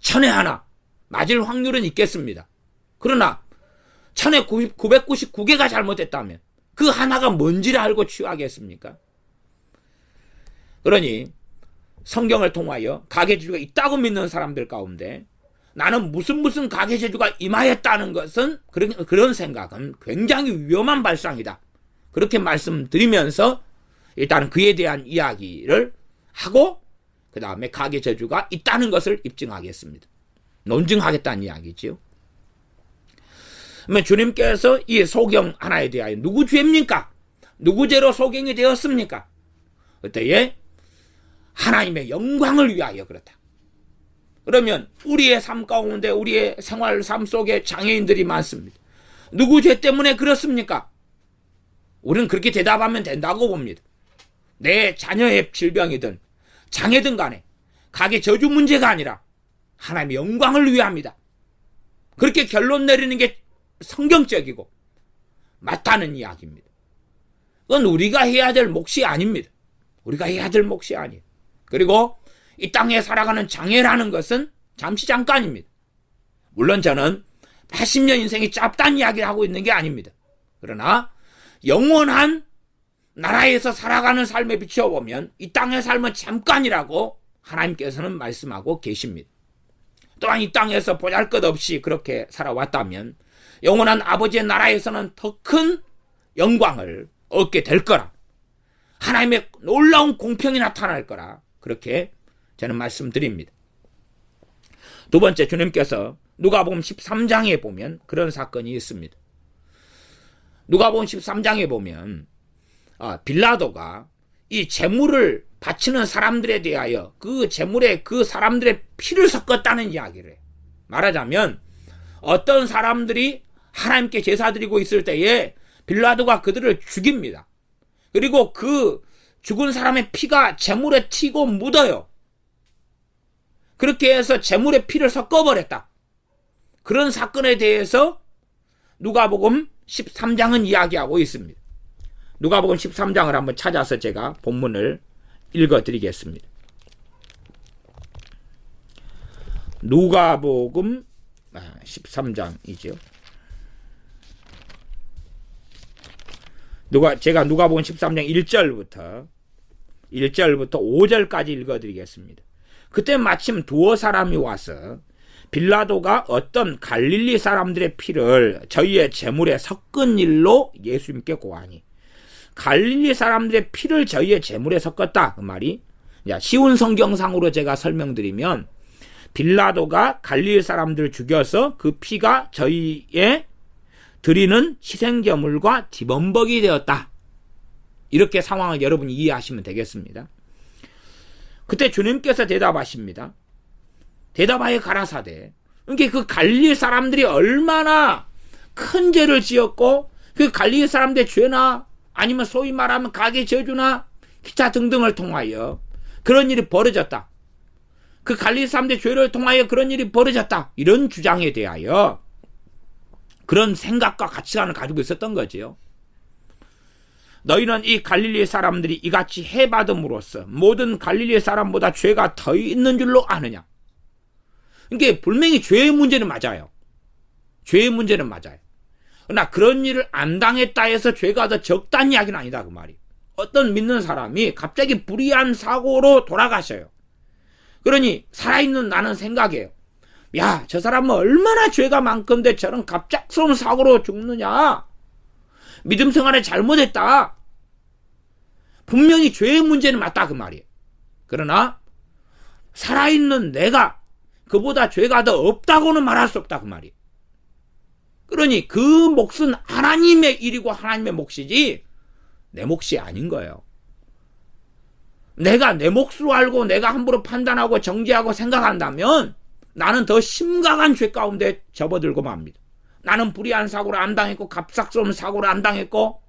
천에 하나 맞을 확률은 있겠습니다. 그러나 1999개가 잘못됐다면 그 하나가 뭔지를 알고 취하겠습니까? 그러니 성경을 통하여 가계주주가 있다고 믿는 사람들 가운데 나는 무슨 가계주주가 임하였다는 것은 그런 생각은 굉장히 위험한 발상이다. 그렇게 말씀드리면서 일단 그에 대한 이야기를 하고 그 다음에 가계주주가 있다는 것을 입증하겠습니다. 논증하겠다는 이야기지요. 그러면 주님께서 이 소경 하나에 대하여 누구 죄입니까? 누구 죄로 소경이 되었습니까? 그때에 하나님의 영광을 위하여 그렇다. 그러면 우리의 삶 가운데 우리의 생활 삶 속에 장애인들이 많습니다. 누구 죄 때문에 그렇습니까? 우리는 그렇게 대답하면 된다고 봅니다. 내 자녀의 질병이든 장애든 간에 가계 저주 문제가 아니라 하나님의 영광을 위함이다. 그렇게 결론 내리는 게 성경적이고 맞다는 이야기입니다. 그건 우리가 해야 될 몫이 아닙니다. 우리가 해야 될 몫이 아니에요. 그리고 이 땅에 살아가는 장애라는 것은 잠시 잠깐입니다. 물론 저는 80년 인생이 짧다는 이야기를 하고 있는 게 아닙니다. 그러나 영원한 나라에서 살아가는 삶에 비춰보면 이 땅의 삶은 잠깐이라고 하나님께서는 말씀하고 계십니다. 또한 이 땅에서 보잘것없이 그렇게 살아왔다면 영원한 아버지의 나라에서는 더 큰 영광을 얻게 될 거라, 하나님의 놀라운 공평이 나타날 거라, 그렇게 저는 말씀드립니다. 두 번째, 주님께서 누가복음 13장에 보면 그런 사건이 있습니다. 누가복음 13장에 보면 빌라도가 이 제물을 바치는 사람들에 대하여 그 제물에 그 사람들의 피를 섞었다는 이야기를 해요. 말하자면 어떤 사람들이 하나님께 제사 드리고 있을 때에 빌라도가 그들을 죽입니다. 그리고 그 죽은 사람의 피가 제물에 튀고 묻어요. 그렇게 해서 제물의 피를 섞어버렸다. 그런 사건에 대해서 누가복음 13장은 이야기하고 있습니다. 누가복음 13장을 한번 찾아서 제가 본문을 읽어드리겠습니다. 누가복음 13장이죠. 제가 누가복음 13장 1절부터 5절까지 읽어드리겠습니다. 그때 마침 두어 사람이 와서 빌라도가 어떤 갈릴리 사람들의 피를 저희의 제물에 섞은 일로 예수님께 고하니, 갈릴리 사람들의 피를 저희의 제물에 섞었다, 그 말이. 쉬운 성경상으로 제가 설명드리면 빌라도가 갈릴리 사람들 죽여서 그 피가 저희의 드리는 희생제물과 뒤범벅이 되었다, 이렇게 상황을 여러분이 이해하시면 되겠습니다. 그때 주님께서 대답하십니다. 대답하여 가라사대, 그러니까 그 갈릴리 사람들이 얼마나 큰 죄를 지었고 그 갈릴리 사람들의 죄나 아니면 소위 말하면 가계 저주나 기타 등등을 통하여 그런 일이 벌어졌다, 그 갈릴리 사람들의 죄를 통하여 그런 일이 벌어졌다, 이런 주장에 대하여 그런 생각과 가치관을 가지고 있었던 거지요. 너희는 이 갈릴리 사람들이 이같이 해받음으로써 모든 갈릴리 사람보다 죄가 더 있는 줄로 아느냐. 그러니까 분명히 죄의 문제는 맞아요. 죄의 문제는 맞아요. 그러나 그런 일을 안 당했다 해서 죄가 더 적다는 이야기는 아니다, 그 말이. 어떤 믿는 사람이 갑자기 불의한 사고로 돌아가셔요. 그러니 살아있는 나는 생각해요. 야, 저 사람은 얼마나 죄가 많건데 저런 갑작스러운 사고로 죽느냐. 믿음 생활에 잘못했다. 분명히 죄의 문제는 맞다, 그 말이에요. 그러나 살아있는 내가 그보다 죄가 더 없다고는 말할 수 없다, 그 말이에요. 그러니 그 몫은 하나님의 일이고 하나님의 몫이지 내 몫이 아닌 거예요. 내가 내 몫으로 알고 내가 함부로 판단하고 정죄하고 생각한다면 나는 더 심각한 죄 가운데 접어들고 맙니다. 나는 불의한 사고를 안 당했고 갑작스러운 사고를 안 당했고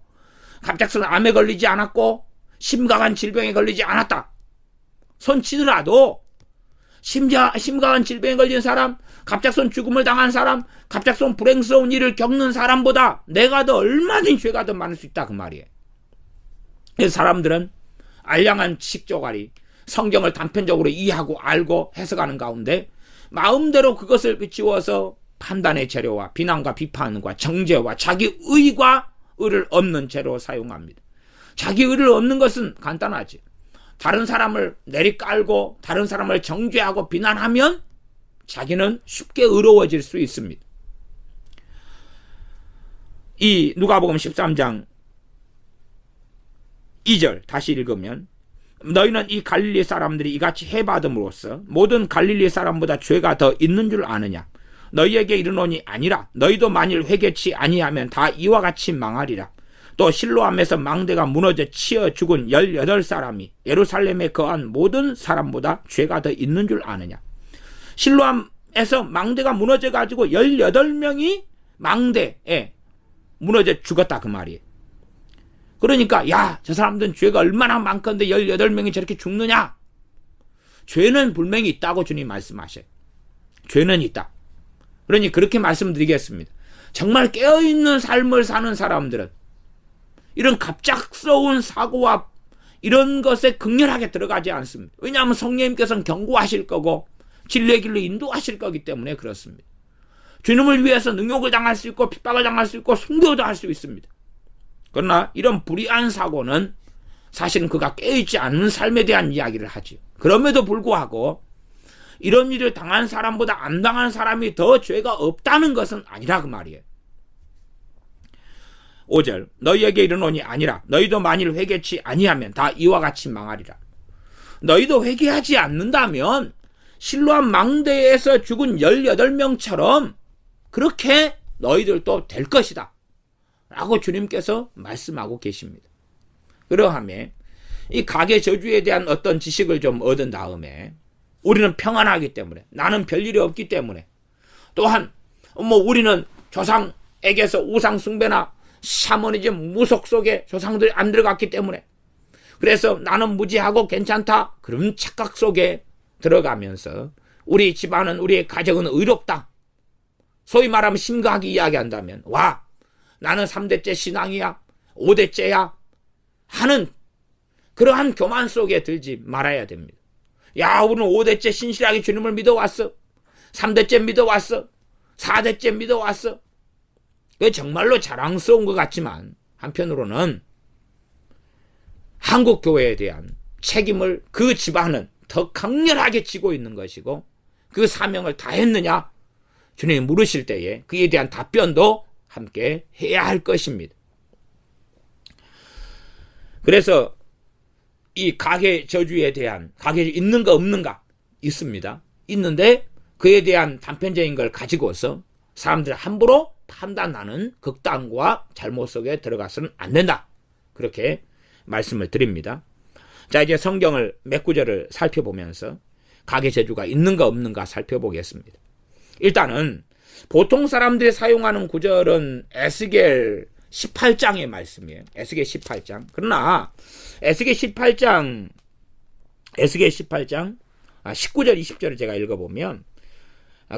갑작스러운 암에 걸리지 않았고 심각한 질병에 걸리지 않았다 손치더라도 심각한 질병에 걸린 사람, 갑작스러운 죽음을 당한 사람, 갑작스러운 불행스러운 일을 겪는 사람보다 내가 더 얼마든지 죄가 더 많을 수 있다, 그 말이에요. 그래서 사람들은 알량한 지식 조가리, 성경을 단편적으로 이해하고 알고 해석하는 가운데 마음대로 그것을 비추어서 판단의 재료와 비난과 비판과 정죄와 자기 의와 의를 없는 재로 사용합니다. 자기 의를 없는 것은 간단하지. 다른 사람을 내리깔고 다른 사람을 정죄하고 비난하면 자기는 쉽게 의로워질 수 있습니다. 이 누가복음 13장 2절 다시 읽으면 너희는 이 갈릴리 사람들이 이같이 해받음으로써 모든 갈릴리 사람보다 죄가 더 있는 줄 아느냐. 너희에게 이르노니 아니라 너희도 만일 회개치 아니하면 다 이와 같이 망하리라. 또 실로암에서 망대가 무너져 치어 죽은 18사람이 예루살렘에 거한 모든 사람보다 죄가 더 있는 줄 아느냐. 실로암에서 망대가 무너져 가지고 18명이 망대에 무너져 죽었다 그 말이에요. 그러니까 야, 저 사람들은 죄가 얼마나 많건데 18명이 저렇게 죽느냐. 죄는 분명히 있다고 주님 말씀하셔요. 죄는 있다. 그러니 그렇게 말씀드리겠습니다. 정말 깨어있는 삶을 사는 사람들은 이런 갑작스러운 사고와 이런 것에 극렬하게 들어가지 않습니다. 왜냐하면 성령님께서는 경고하실 거고 진리의 길로 인도하실 거기 때문에 그렇습니다. 주님을 위해서 능욕을 당할 수 있고 핍박을 당할 수 있고 순교도 할 수 있습니다. 그러나 이런 불의한 사고는 사실은 그가 깨어있지 않는 삶에 대한 이야기를 하지요. 그럼에도 불구하고 이런 일을 당한 사람보다 안 당한 사람이 더 죄가 없다는 것은 아니라 그 말이에요. 5절 너희에게 이르노니 아니라 너희도 만일 회개치 아니하면 다 이와 같이 망하리라. 너희도 회개하지 않는다면 실로암 망대에서 죽은 18명처럼 그렇게 너희들도 될 것이다 라고 주님께서 말씀하고 계십니다. 그러하면 이 가계 저주에 대한 어떤 지식을 좀 얻은 다음에 우리는 평안하기 때문에 나는 별일이 없기 때문에 또한 우리는 조상에게서 우상 숭배나 샤머니즘 무속 속에 조상들이 안 들어갔기 때문에 그래서 나는 무지하고 괜찮다 그런 착각 속에 들어가면서 우리 집안은 우리의 가정은 의롭다 소위 말하면 심각하게 이야기한다면 와 나는 3대째 신앙이야 5대째야 하는 그러한 교만 속에 들지 말아야 됩니다. 야 우리는 5대째 신실하게 주님을 믿어왔어 3대째 믿어왔어 4대째 믿어왔어. 그게 정말로 자랑스러운 것 같지만 한편으로는 한국교회에 대한 책임을 그 집안은 더 강렬하게 지고 있는 것이고 그 사명을 다했느냐 주님이 물으실 때에 그에 대한 답변도 함께 해야 할 것입니다. 그래서 이 가계 저주에 대한 가계 있는가 없는가 있습니다. 있는데 그에 대한 단편적인 걸 가지고서 사람들 함부로 판단하는 극단과 잘못 속에 들어가서는 안 된다. 그렇게 말씀을 드립니다. 자 이제 성경을 몇 구절을 살펴보면서 가계 저주가 있는가 없는가 살펴보겠습니다. 일단은 보통 사람들이 사용하는 구절은 에스겔 18장의 말씀이에요. 에스겔 18장. 그러나 에스겔 18장 19절 20절을 제가 읽어보면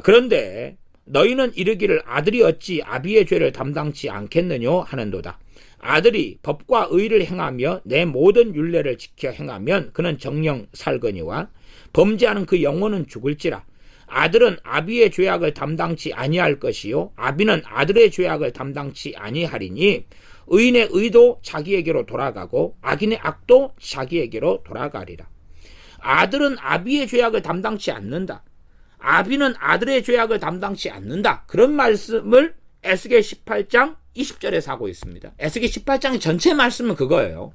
그런데 너희는 이르기를 아들이 어찌 아비의 죄를 담당치 않겠느냐 하는도다. 아들이 법과 의를 행하며 내 모든 율례를 지켜 행하면 그는 정령 살거니와 범죄하는 그 영혼은 죽을지라. 아들은 아비의 죄악을 담당치 아니할 것이요 아비는 아들의 죄악을 담당치 아니하리니 의인의 의도 자기에게로 돌아가고 악인의 악도 자기에게로 돌아가리라. 아들은 아비의 죄악을 담당치 않는다. 아비는 아들의 죄악을 담당치 않는다. 그런 말씀을 에스겔 18장 20절에서 하고 있습니다. 에스겔 18장의 전체 말씀은 그거예요.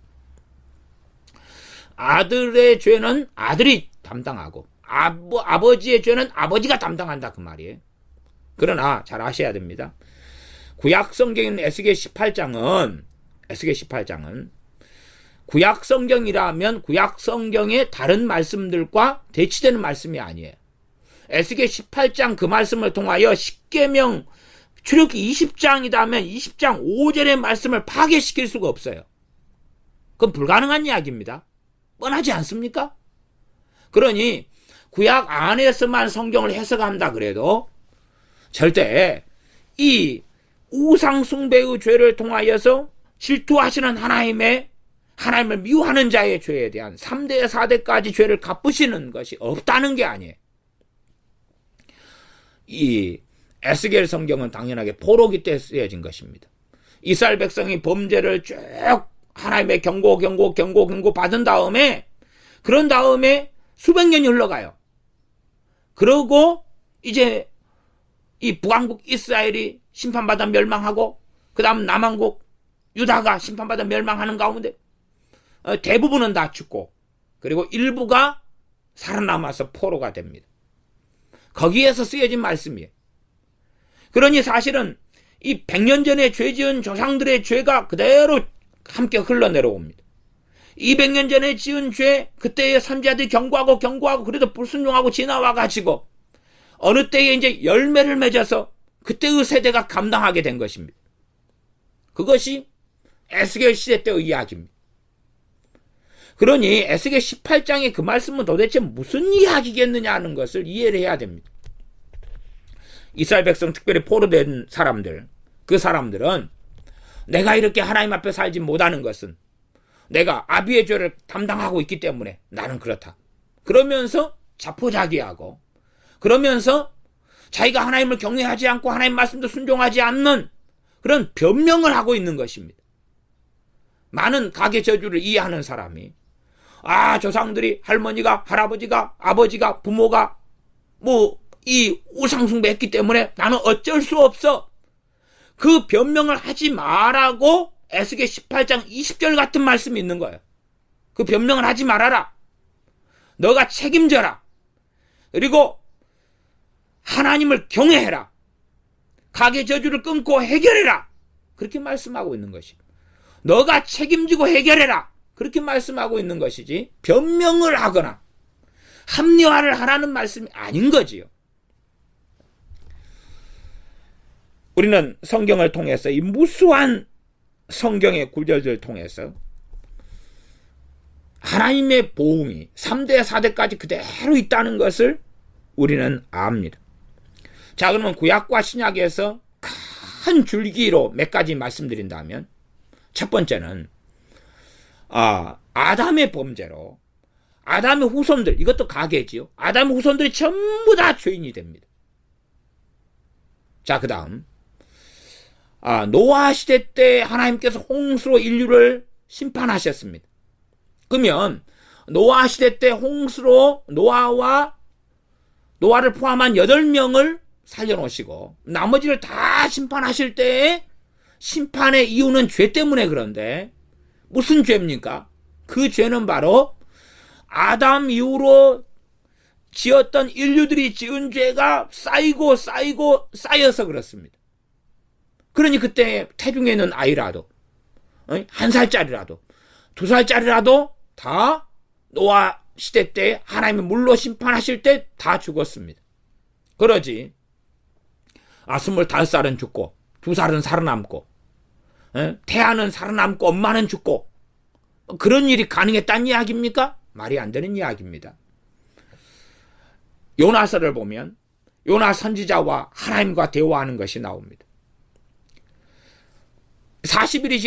아들의 죄는 아들이 담당하고 아버지의 죄는 아버지가 담당한다 그 말이에요. 그러나 잘 아셔야 됩니다. 구약 성경인 에스겔 18장은 구약 성경이라면 구약 성경의 다른 말씀들과 대치되는 말씀이 아니에요. 에스겔 18장 그 말씀을 통하여 십계명 출애굽기 20장이라면 20장 5절의 말씀을 파괴시킬 수가 없어요. 그건 불가능한 이야기입니다. 뻔하지 않습니까? 그러니 구약 안에서만 성경을 해석한다 그래도 절대 이 우상 숭배의 죄를 통하여서 질투하시는 하나님을 미워하는 자의 죄에 대한 3대 4대까지 죄를 갚으시는 것이 없다는 게 아니에요. 이 에스겔 성경은 당연하게 포로기 때 쓰여진 것입니다. 이스라엘 백성이 범죄를 쭉 하나님의 경고 받은 다음에, 그런 다음에 수백 년이 흘러가요. 그러고 이제 이 북왕국 이스라엘이 심판받아 멸망하고, 그 다음 남왕국 유다가 심판받아 멸망하는 가운데 대부분은 다 죽고, 그리고 일부가 살아남아서 포로가 됩니다. 거기에서 쓰여진 말씀이에요. 그러니 사실은 이 100년 전에 죄 지은 조상들의 죄가 그대로 함께 흘러내려옵니다. 200년 전에 지은 죄, 그때의 선지자들이 경고하고 그래도 불순종하고 지나와가지고 어느 때에 이제 열매를 맺어서 그때의 세대가 감당하게 된 것입니다. 그것이 에스겔 시대 때의 이야기입니다. 그러니 에스겔 18장의 그 말씀은 도대체 무슨 이야기겠느냐 하는 것을 이해를 해야 됩니다. 이스라엘 백성, 특별히 포로된 사람들, 그 사람들은 내가 이렇게 하나님 앞에 살지 못하는 것은 내가 아비의 죄를 담당하고 있기 때문에 나는 그렇다. 그러면서 자포자기하고, 그러면서 자기가 하나님을 경외하지 않고 하나님 말씀도 순종하지 않는 그런 변명을 하고 있는 것입니다. 많은 가계 저주를 이해하는 사람이, 조상들이, 할머니가, 할아버지가, 아버지가, 부모가 이 우상숭배했기 때문에 나는 어쩔 수 없어. 그 변명을 하지 말라고 에스겔 18장 20절 같은 말씀이 있는 거예요. 그 변명을 하지 말아라. 너가 책임져라. 그리고 하나님을 경외해라. 가계 저주를 끊고 해결해라. 그렇게 말씀하고 있는 것입니다. 너가 책임지고 해결해라. 그렇게 말씀하고 있는 것이지, 변명을 하거나 합리화를 하라는 말씀이 아닌 거지요. 우리는 성경을 통해서, 이 무수한 성경의 구절들을 통해서 하나님의 보응이 3대 4대까지 그대로 있다는 것을 우리는 압니다. 자, 그러면 구약과 신약에서 큰 줄기로 몇 가지 말씀드린다면, 첫 번째는 아담의 범죄로 아담의 후손들, 이것도 가계지요. 아담의 후손들이 전부 다 죄인이 됩니다. 자, 그 다음 노아 시대 때 하나님께서 홍수로 인류를 심판하셨습니다. 그러면 노아 시대 때 홍수로 노아를 포함한 8명을 살려놓으시고 나머지를 다 심판하실 때에 심판의 이유는 죄 때문에, 그런데 무슨 죄입니까? 그 죄는 바로 아담 이후로 지었던 인류들이 지은 죄가 쌓여서 그렇습니다. 그러니 그때 태중에 있는 아이라도, 1살짜리라도 2살짜리라도 다 노아 시대 때 하나님이 물로 심판하실 때 다 죽었습니다. 그러지 25살은 죽고 2살은 살아남고, 태아는 살아남고 엄마는 죽고, 그런 일이 가능했다는 이야기입니까? 말이 안 되는 이야기입니다. 요나서를 보면 요나 선지자와 하나님과 대화하는 것이 나옵니다. 40일이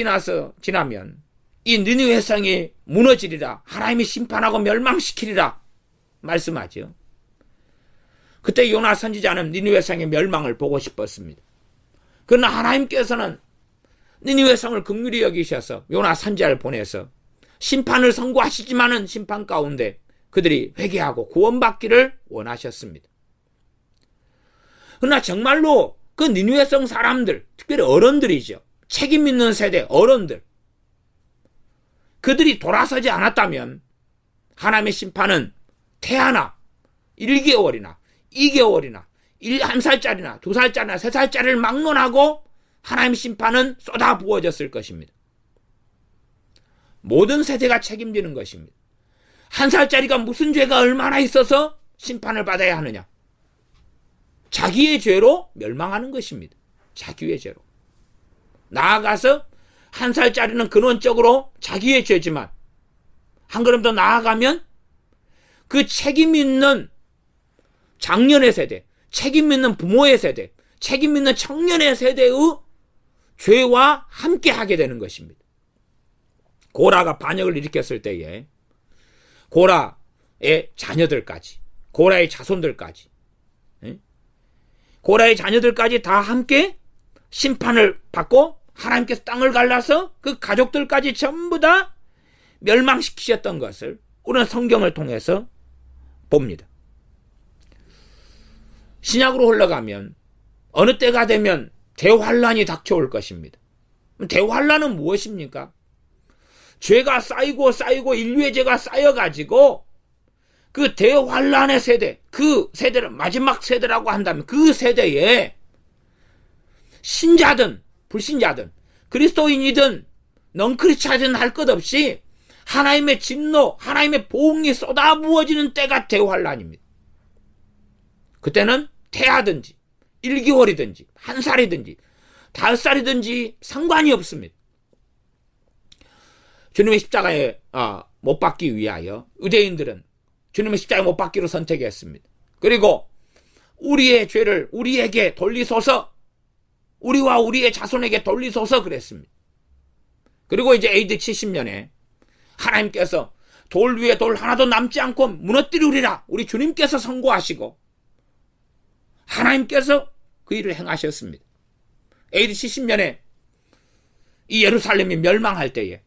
지나면 이 니느웨 성이 무너지리라, 하나님이 심판하고 멸망시키리라 말씀하죠. 그때 요나 선지자는 니느웨 성의 멸망을 보고 싶었습니다. 그러나 하나님께서는 니느웨 성을 긍휼히 여기셔서 요나 선지자를 보내서 심판을 선고하시지만은 심판 가운데 그들이 회개하고 구원받기를 원하셨습니다. 그러나 정말로 그 니느웨 성 사람들, 특별히 어른들이죠. 책임 있는 세대 어른들, 그들이 돌아서지 않았다면 하나님의 심판은 태아나 1개월이나 2개월이나 1살짜리나 2살짜리나 3살짜리를 막론하고 하나님의 심판은 쏟아 부어졌을 것입니다. 모든 세대가 책임지는 것입니다. 1살짜리가 무슨 죄가 얼마나 있어서 심판을 받아야 하느냐? 자기의 죄로 멸망하는 것입니다. 자기의 죄로. 나아가서 1살짜리는 근원적으로 자기의 죄지만, 한 걸음 더 나아가면 그 책임 있는 장년의 세대, 책임 있는 부모의 세대, 책임 있는 청년의 세대의 죄와 함께 하게 되는 것입니다. 고라가 반역을 일으켰을 때에 고라의 자녀들까지, 고라의 자손들까지, 고라의 자녀들까지 다 함께 심판을 받고 하나님께서 땅을 갈라서 그 가족들까지 전부 다 멸망시키셨던 것을 우리는 성경을 통해서 봅니다. 신약으로 흘러가면 어느 때가 되면 대환란이 닥쳐올 것입니다. 대환란은 무엇입니까? 죄가 쌓이고 인류의 죄가 쌓여가지고 그 대환란의 세대, 그 세대를 마지막 세대라고 한다면 그 세대에 신자든 불신자든 그리스도인이든 넝크리차든 할 것 없이 하나님의 진노, 하나님의 보응이 쏟아부어지는 때가 대환란입니다. 그때는 태아든지 1개월이든지 1살이든지 5살이든지 상관이 없습니다. 주님의 십자가에 못 박기 위하여 유대인들은 주님의 십자가에 못 박기로 선택했습니다. 그리고 우리의 죄를 우리에게 돌리소서, 우리와 우리의 자손에게 돌리소서 그랬습니다. 그리고 이제 AD 70년에 하나님께서 돌 위에 돌 하나도 남지 않고 무너뜨리리라 우리 주님께서 선고하시고 하나님께서 그 일을 행하셨습니다. AD 70년에 이 예루살렘이 멸망할 때에,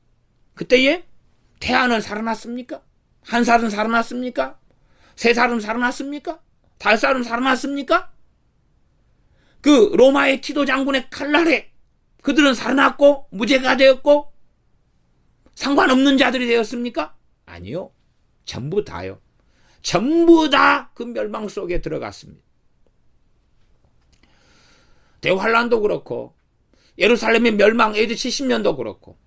그때에 태아는 살아났습니까? 1살은 살아났습니까? 3살은 살아났습니까? 5살은 살아났습니까? 그 로마의 티도 장군의 칼날에 그들은 살아났고 무죄가 되었고 상관없는 자들이 되었습니까? 아니요. 전부 다요. 전부 다 그 멸망 속에 들어갔습니다. 대환란도 그렇고 예루살렘의 멸망 AD 70년도 그렇고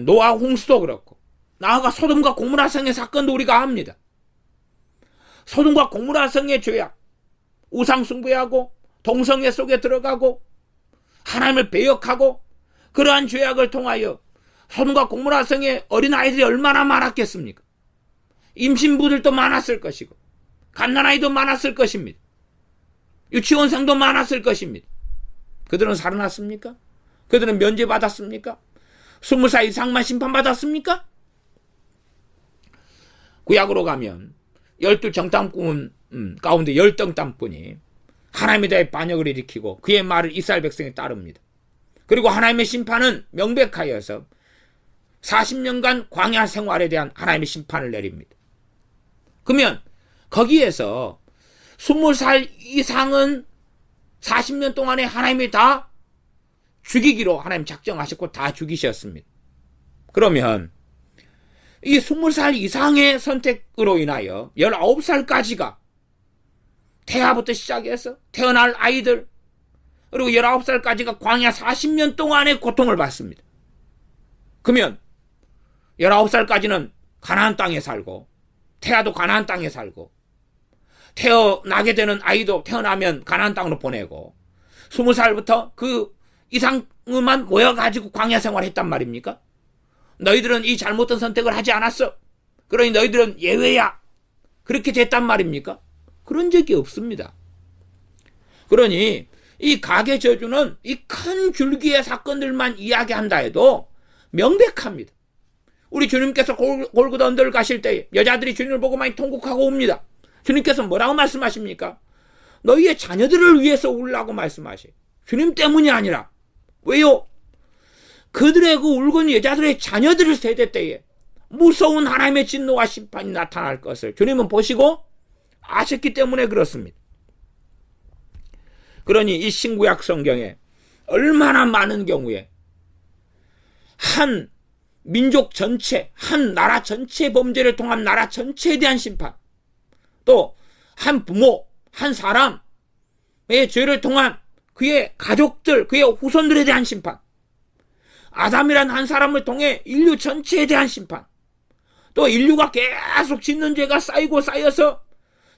노아 홍수도 그렇고 나아가 소돔과 고모라 성의 사건도 우리가 압니다. 소돔과 고모라 성의 죄악, 우상 숭배하고 동성애 속에 들어가고 하나님을 배역하고 그러한 죄악을 통하여 소돔과 고모라 성의 어린아이들이 얼마나 많았겠습니까? 임신부들도 많았을 것이고 갓난아이도 많았을 것입니다. 유치원생도 많았을 것입니다. 그들은 살아났습니까? 그들은 면제받았습니까? 20살 이상만 심판받았습니까? 구약으로 가면 12정탐꾼 가운데 10정탐꾼이 하나님에 대해 반역을 일으키고 그의 말을 이스라엘 백성에 따릅니다. 그리고 하나님의 심판은 명백하여서 40년간 광야 생활에 대한 하나님의 심판을 내립니다. 그러면 거기에서 20살 이상은 40년 동안에 하나님이 다 죽이기로 하나님 작정하셨고 다 죽이셨습니다. 그러면 이 20살 이상의 선택으로 인하여 19살까지가 태아부터 시작해서 태어날 아이들 그리고 19살까지가 광야 40년 동안의 고통을 받습니다. 그러면 19살까지는 가나안 땅에 살고 태아도 가나안 땅에 살고 태어나게 되는 아이도 태어나면 가나안 땅으로 보내고 20살부터 그 이상만 모여가지고 광야 생활했단 말입니까? 너희들은 이 잘못된 선택을 하지 않았어. 그러니 너희들은 예외야. 그렇게 됐단 말입니까? 그런 적이 없습니다. 그러니 이 가계 저주는 이 큰 줄기의 사건들만 이야기한다 해도 명백합니다. 우리 주님께서 골고다 언덕을 가실 때 여자들이 주님을 보고 많이 통곡하고 옵니다. 주님께서 뭐라고 말씀하십니까? 너희의 자녀들을 위해서 울라고 말씀하셔요. 주님 때문이 아니라. 왜요? 그들의 그 울고 여자들의 자녀들을 세대 때에 무서운 하나님의 진노와 심판이 나타날 것을 주님은 보시고 아셨기 때문에 그렇습니다. 그러니 이 신구약 성경에 얼마나 많은 경우에 한 민족 전체, 한 나라 전체의 범죄를 통한 나라 전체에 대한 심판, 또 한 부모, 한 사람의 죄를 통한 그의 가족들, 그의 후손들에 대한 심판, 아담이란 한 사람을 통해 인류 전체에 대한 심판, 또 인류가 계속 짓는 죄가 쌓이고 쌓여서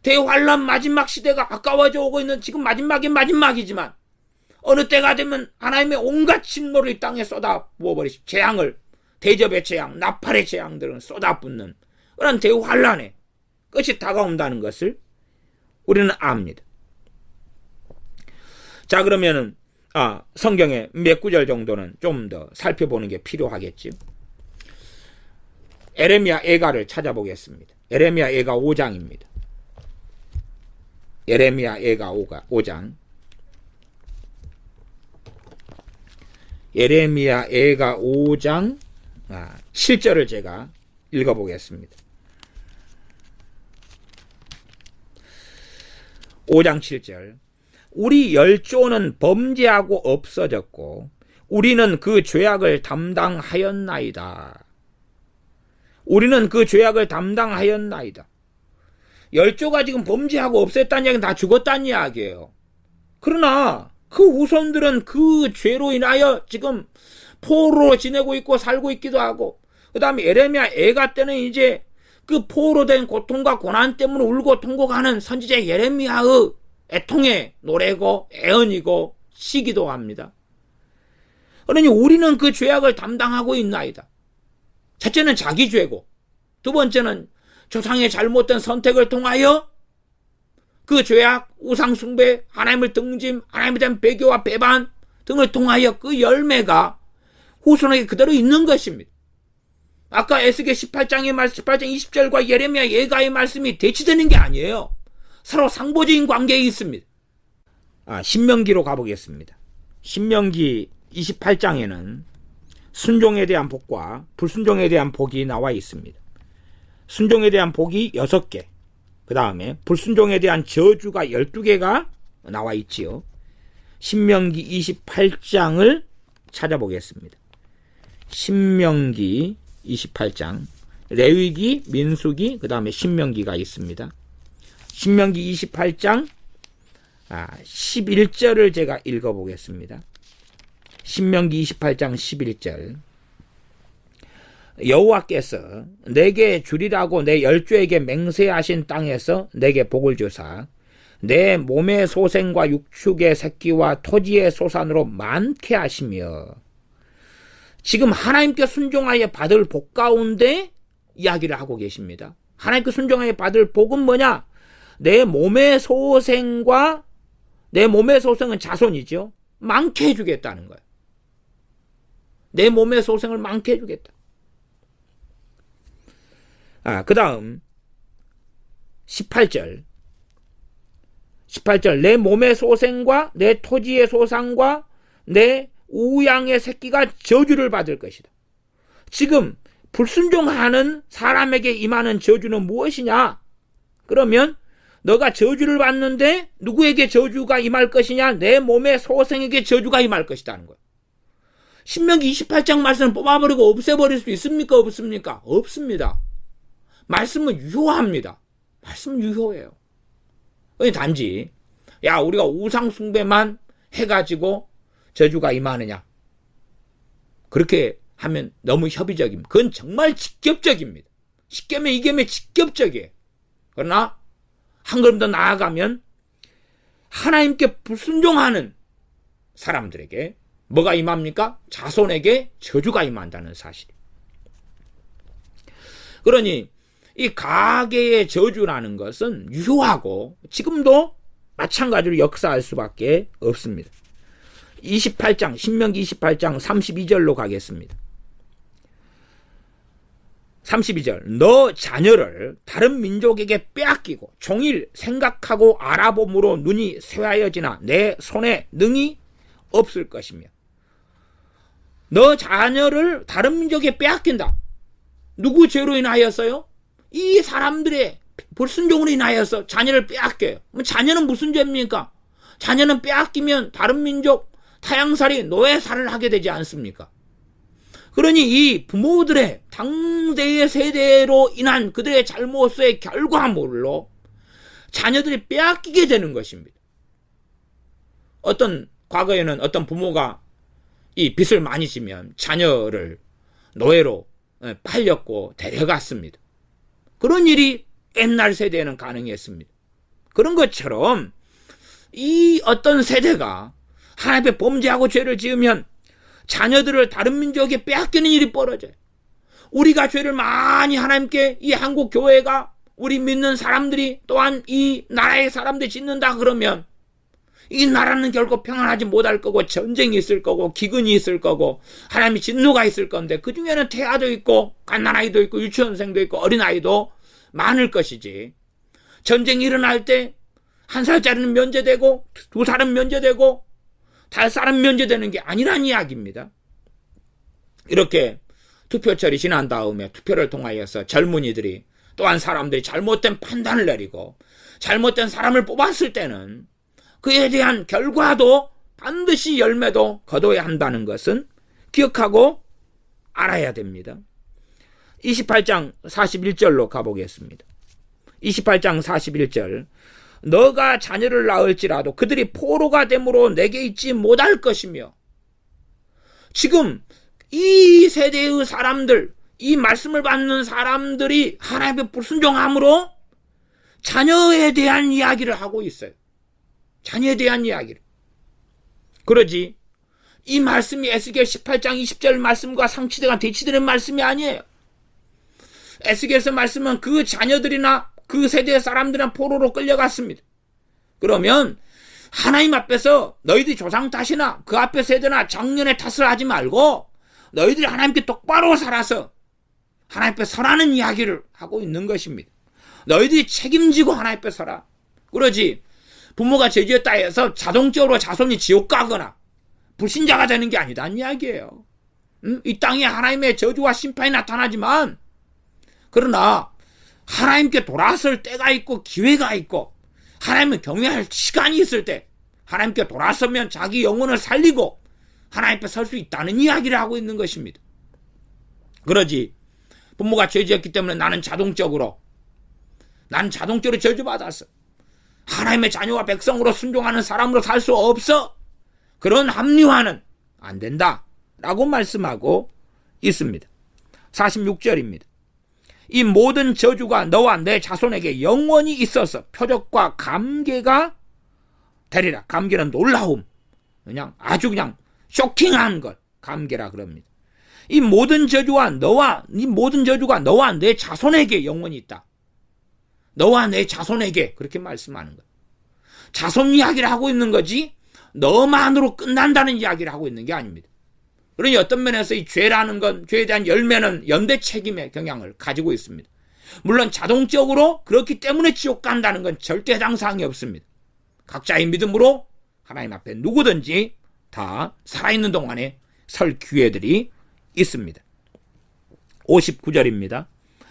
대환란 마지막 시대가 가까워져 오고 있는 지금 마지막의 마지막이지만 어느 때가 되면 하나님의 온갖 진노를 이 땅에 쏟아 부어버리시 재앙을, 대접의 재앙, 나팔의 재앙들은 쏟아붓는 그런 대환란의 끝이 다가온다는 것을 우리는 압니다. 자, 그러면은 성경의 몇 구절 정도는 좀 더 살펴보는 게 필요하겠지. 에레미야 애가를 찾아보겠습니다. 에레미야 애가 5장입니다. 에레미야 애가 5장 예레미야 애가 5장 7절을 제가 읽어보겠습니다. 5장 7절. 우리 열조는 범죄하고 없어졌고 우리는 그 죄악을 담당하였나이다. 우리는 그 죄악을 담당하였나이다. 열조가 지금 범죄하고 없앴다는 이야기는 다 죽었다는 이야기예요. 그러나 그 후손들은 그 죄로 인하여 지금 포로로 지내고 있고 살고 있기도 하고, 그 다음에 예레미야 애가 때는 이제 그 포로로 된 고통과 고난 때문에 울고 통곡하는 선지자 예레미야의 애통의 노래고 애언이고 시기도 합니다. 그러니 우리는 그 죄악을 담당하고 있나이다. 첫째는 자기 죄고, 두 번째는 조상의 잘못된 선택을 통하여 그 죄악, 우상숭배, 하나님을 등짐, 하나님에 대한 배교와 배반 등을 통하여 그 열매가 후손에게 그대로 있는 것입니다. 아까 에스겔 18장 20절과 예레미야 예가의 말씀이 대치되는 게 아니에요. 서로 상보적인 관계에 있습니다. 신명기로 가보겠습니다. 신명기 28장에는 순종에 대한 복과 불순종에 대한 복이 나와 있습니다. 순종에 대한 복이 6개, 그 다음에 불순종에 대한 저주가 12개가 나와 있지요. 신명기 28장을 찾아보겠습니다. 신명기 28장, 레위기, 민수기, 그 다음에 신명기가 있습니다. 신명기 28장 11절을 제가 읽어보겠습니다. 신명기 28장 11절. 여호와께서 내게 주리라고 내 열조에게 맹세하신 땅에서 내게 복을 주사 내 몸의 소생과 육축의 새끼와 토지의 소산으로 많게 하시며, 지금 하나님께 순종하여 받을 복 가운데 이야기를 하고 계십니다. 하나님께 순종하여 받을 복은 뭐냐? 내 몸의 소생과, 내 몸의 소생은 자손이죠. 많게 해주겠다는 거예요. 내 몸의 소생을 많게 해주겠다. 그 다음 18절 내 몸의 소생과 내 토지의 소산과 내 우양의 새끼가 저주를 받을 것이다. 지금 불순종하는 사람에게 임하는 저주는 무엇이냐? 그러면 너가 저주를 받는데 누구에게 저주가 임할 것이냐? 내 몸의 소생에게 저주가 임할 것이라는 거예요. 신명기 28장 말씀을 뽑아버리고 없애버릴 수 있습니까? 없습니까? 없습니다. 말씀은 유효합니다. 말씀은 유효해요. 단지 우리가 우상 숭배만 해가지고 저주가 임하느냐, 그렇게 하면 너무 협의적입니다. 그건 정말 직접적입니다. 십계명 이계명 직접적이에요. 그러나 한 걸음 더 나아가면 하나님께 불순종하는 사람들에게 뭐가 임합니까? 자손에게 저주가 임한다는 사실. 그러니 이 가계의 저주라는 것은 유효하고 지금도 마찬가지로 역사할 수밖에 없습니다. 28장, 신명기 28장 32절로 가겠습니다. 32절. 너 자녀를 다른 민족에게 빼앗기고 종일 생각하고 알아봄으로 눈이 쇠하여지나 내 손에 능이 없을 것이며. 너 자녀를 다른 민족에 빼앗긴다. 누구 죄로 인하여서요? 이 사람들의 불순종으로 인하여서 자녀를 빼앗겨요. 자녀는 무슨 죄입니까? 자녀는 빼앗기면 다른 민족 타향살이 노예살을 하게 되지 않습니까? 그러니 이 부모들의 당대의 세대로 인한 그들의 잘못의 결과물로 자녀들이 빼앗기게 되는 것입니다. 과거에는 어떤 부모가 이 빚을 많이 지면 자녀를 노예로 팔렸고 데려갔습니다. 그런 일이 옛날 세대에는 가능했습니다. 그런 것처럼 이 어떤 세대가 하나님 앞에 범죄하고 죄를 지으면 자녀들을 다른 민족에 빼앗기는 일이 벌어져요. 우리가 죄를 많이 하나님께, 이 한국 교회가, 우리 믿는 사람들이, 또한 이 나라의 사람들이 짓는다 그러면 이 나라는 결코 평안하지 못할 거고 전쟁이 있을 거고 기근이 있을 거고 하나님이 진노가 있을 건데, 그 중에는 태아도 있고 갓난아이도 있고 유치원생도 있고 어린아이도 많을 것이지, 전쟁이 일어날 때 1살짜리는 면제되고 2살은 면제되고 5살은 면제되는 게 아니란 이야기입니다. 이렇게 투표철이 지난 다음에 투표를 통하여서 젊은이들이 또한 사람들이 잘못된 판단을 내리고 잘못된 사람을 뽑았을 때는 그에 대한 결과도 반드시 열매도 거둬야 한다는 것은 기억하고 알아야 됩니다. 28장 41절로 가보겠습니다. 28장 41절. 너가 자녀를 낳을지라도 그들이 포로가 되므로 내게 있지 못할 것이며. 지금 이 세대의 사람들, 이 말씀을 받는 사람들이 하나님의 불순종함으로 자녀에 대한 이야기를 하고 있어요. 자녀에 대한 이야기를. 그러지 이 말씀이 에스겔 18장 20절 말씀과 상치대가 대치되는 말씀이 아니에요. 에스겔서 말씀은 그 자녀들이나 그 세대의 사람들은 포로로 끌려갔습니다. 그러면 하나님 앞에서 너희들이 조상 탓이나 그 앞에 세대나 작년의 탓을 하지 말고 너희들이 하나님께 똑바로 살아서 하나님 앞에 서라는 이야기를 하고 있는 것입니다. 너희들이 책임지고 하나님 앞에 서라. 그러지 부모가 죄지었다 해서 자동적으로 자손이 지옥 가거나 불신자가 되는 게 아니다는 이야기예요. 이 땅에 하나님의 저주와 심판이 나타나지만 그러나 하나님께 돌아설 때가 있고 기회가 있고 하나님을 경외할 시간이 있을 때 하나님께 돌아서면 자기 영혼을 살리고 하나님 앞에 설 수 있다는 이야기를 하고 있는 것입니다. 그러지 부모가 죄지었기 때문에 나는 자동적으로 저주받았어. 하나님의 자녀와 백성으로 순종하는 사람으로 살 수 없어. 그런 합리화는 안 된다 라고 말씀하고 있습니다. 46절입니다. 이 모든 저주가 너와 내 자손에게 영원히 있어서 표적과 감개가 되리라. 감개는 놀라움, 아주 쇼킹한 것, 감개라 그럽니다. 이 모든 저주가 너와 내 자손에게 영원히 있다. 너와 내 자손에게 그렇게 말씀하는 것. 자손 이야기를 하고 있는 거지 너만으로 끝난다는 이야기를 하고 있는 게 아닙니다. 그러니 어떤 면에서 이 죄라는 건, 죄에 대한 열매는 연대 책임의 경향을 가지고 있습니다. 물론 자동적으로 그렇기 때문에 지옥 간다는 건 절대 해당 사항이 없습니다. 각자의 믿음으로 하나님 앞에 누구든지 다 살아있는 동안에 설 기회들이 있습니다. 59절입니다.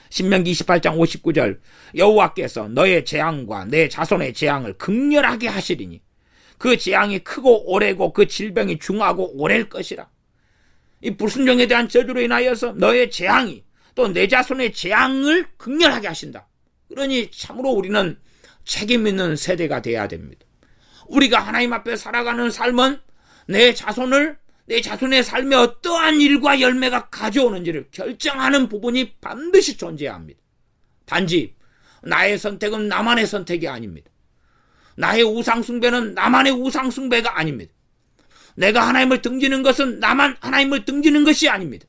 신명기 28장 59절. 여호와께서 너의 재앙과 내 자손의 재앙을 극렬하게 하시리니 그 재앙이 크고 오래고 그 질병이 중하고 오래일 것이라. 이 불순종에 대한 저주로 인하여서 너의 재앙이 또 내 자손의 재앙을 극렬하게 하신다. 그러니 참으로 우리는 책임 있는 세대가 돼야 됩니다. 우리가 하나님 앞에 살아가는 삶은 내 자손의 삶에 어떠한 일과 열매가 가져오는지를 결정하는 부분이 반드시 존재해야 합니다. 단지 나의 선택은 나만의 선택이 아닙니다. 나의 우상숭배는 나만의 우상숭배가 아닙니다. 내가 하나님을 등지는 것은 나만 하나님을 등지는 것이 아닙니다.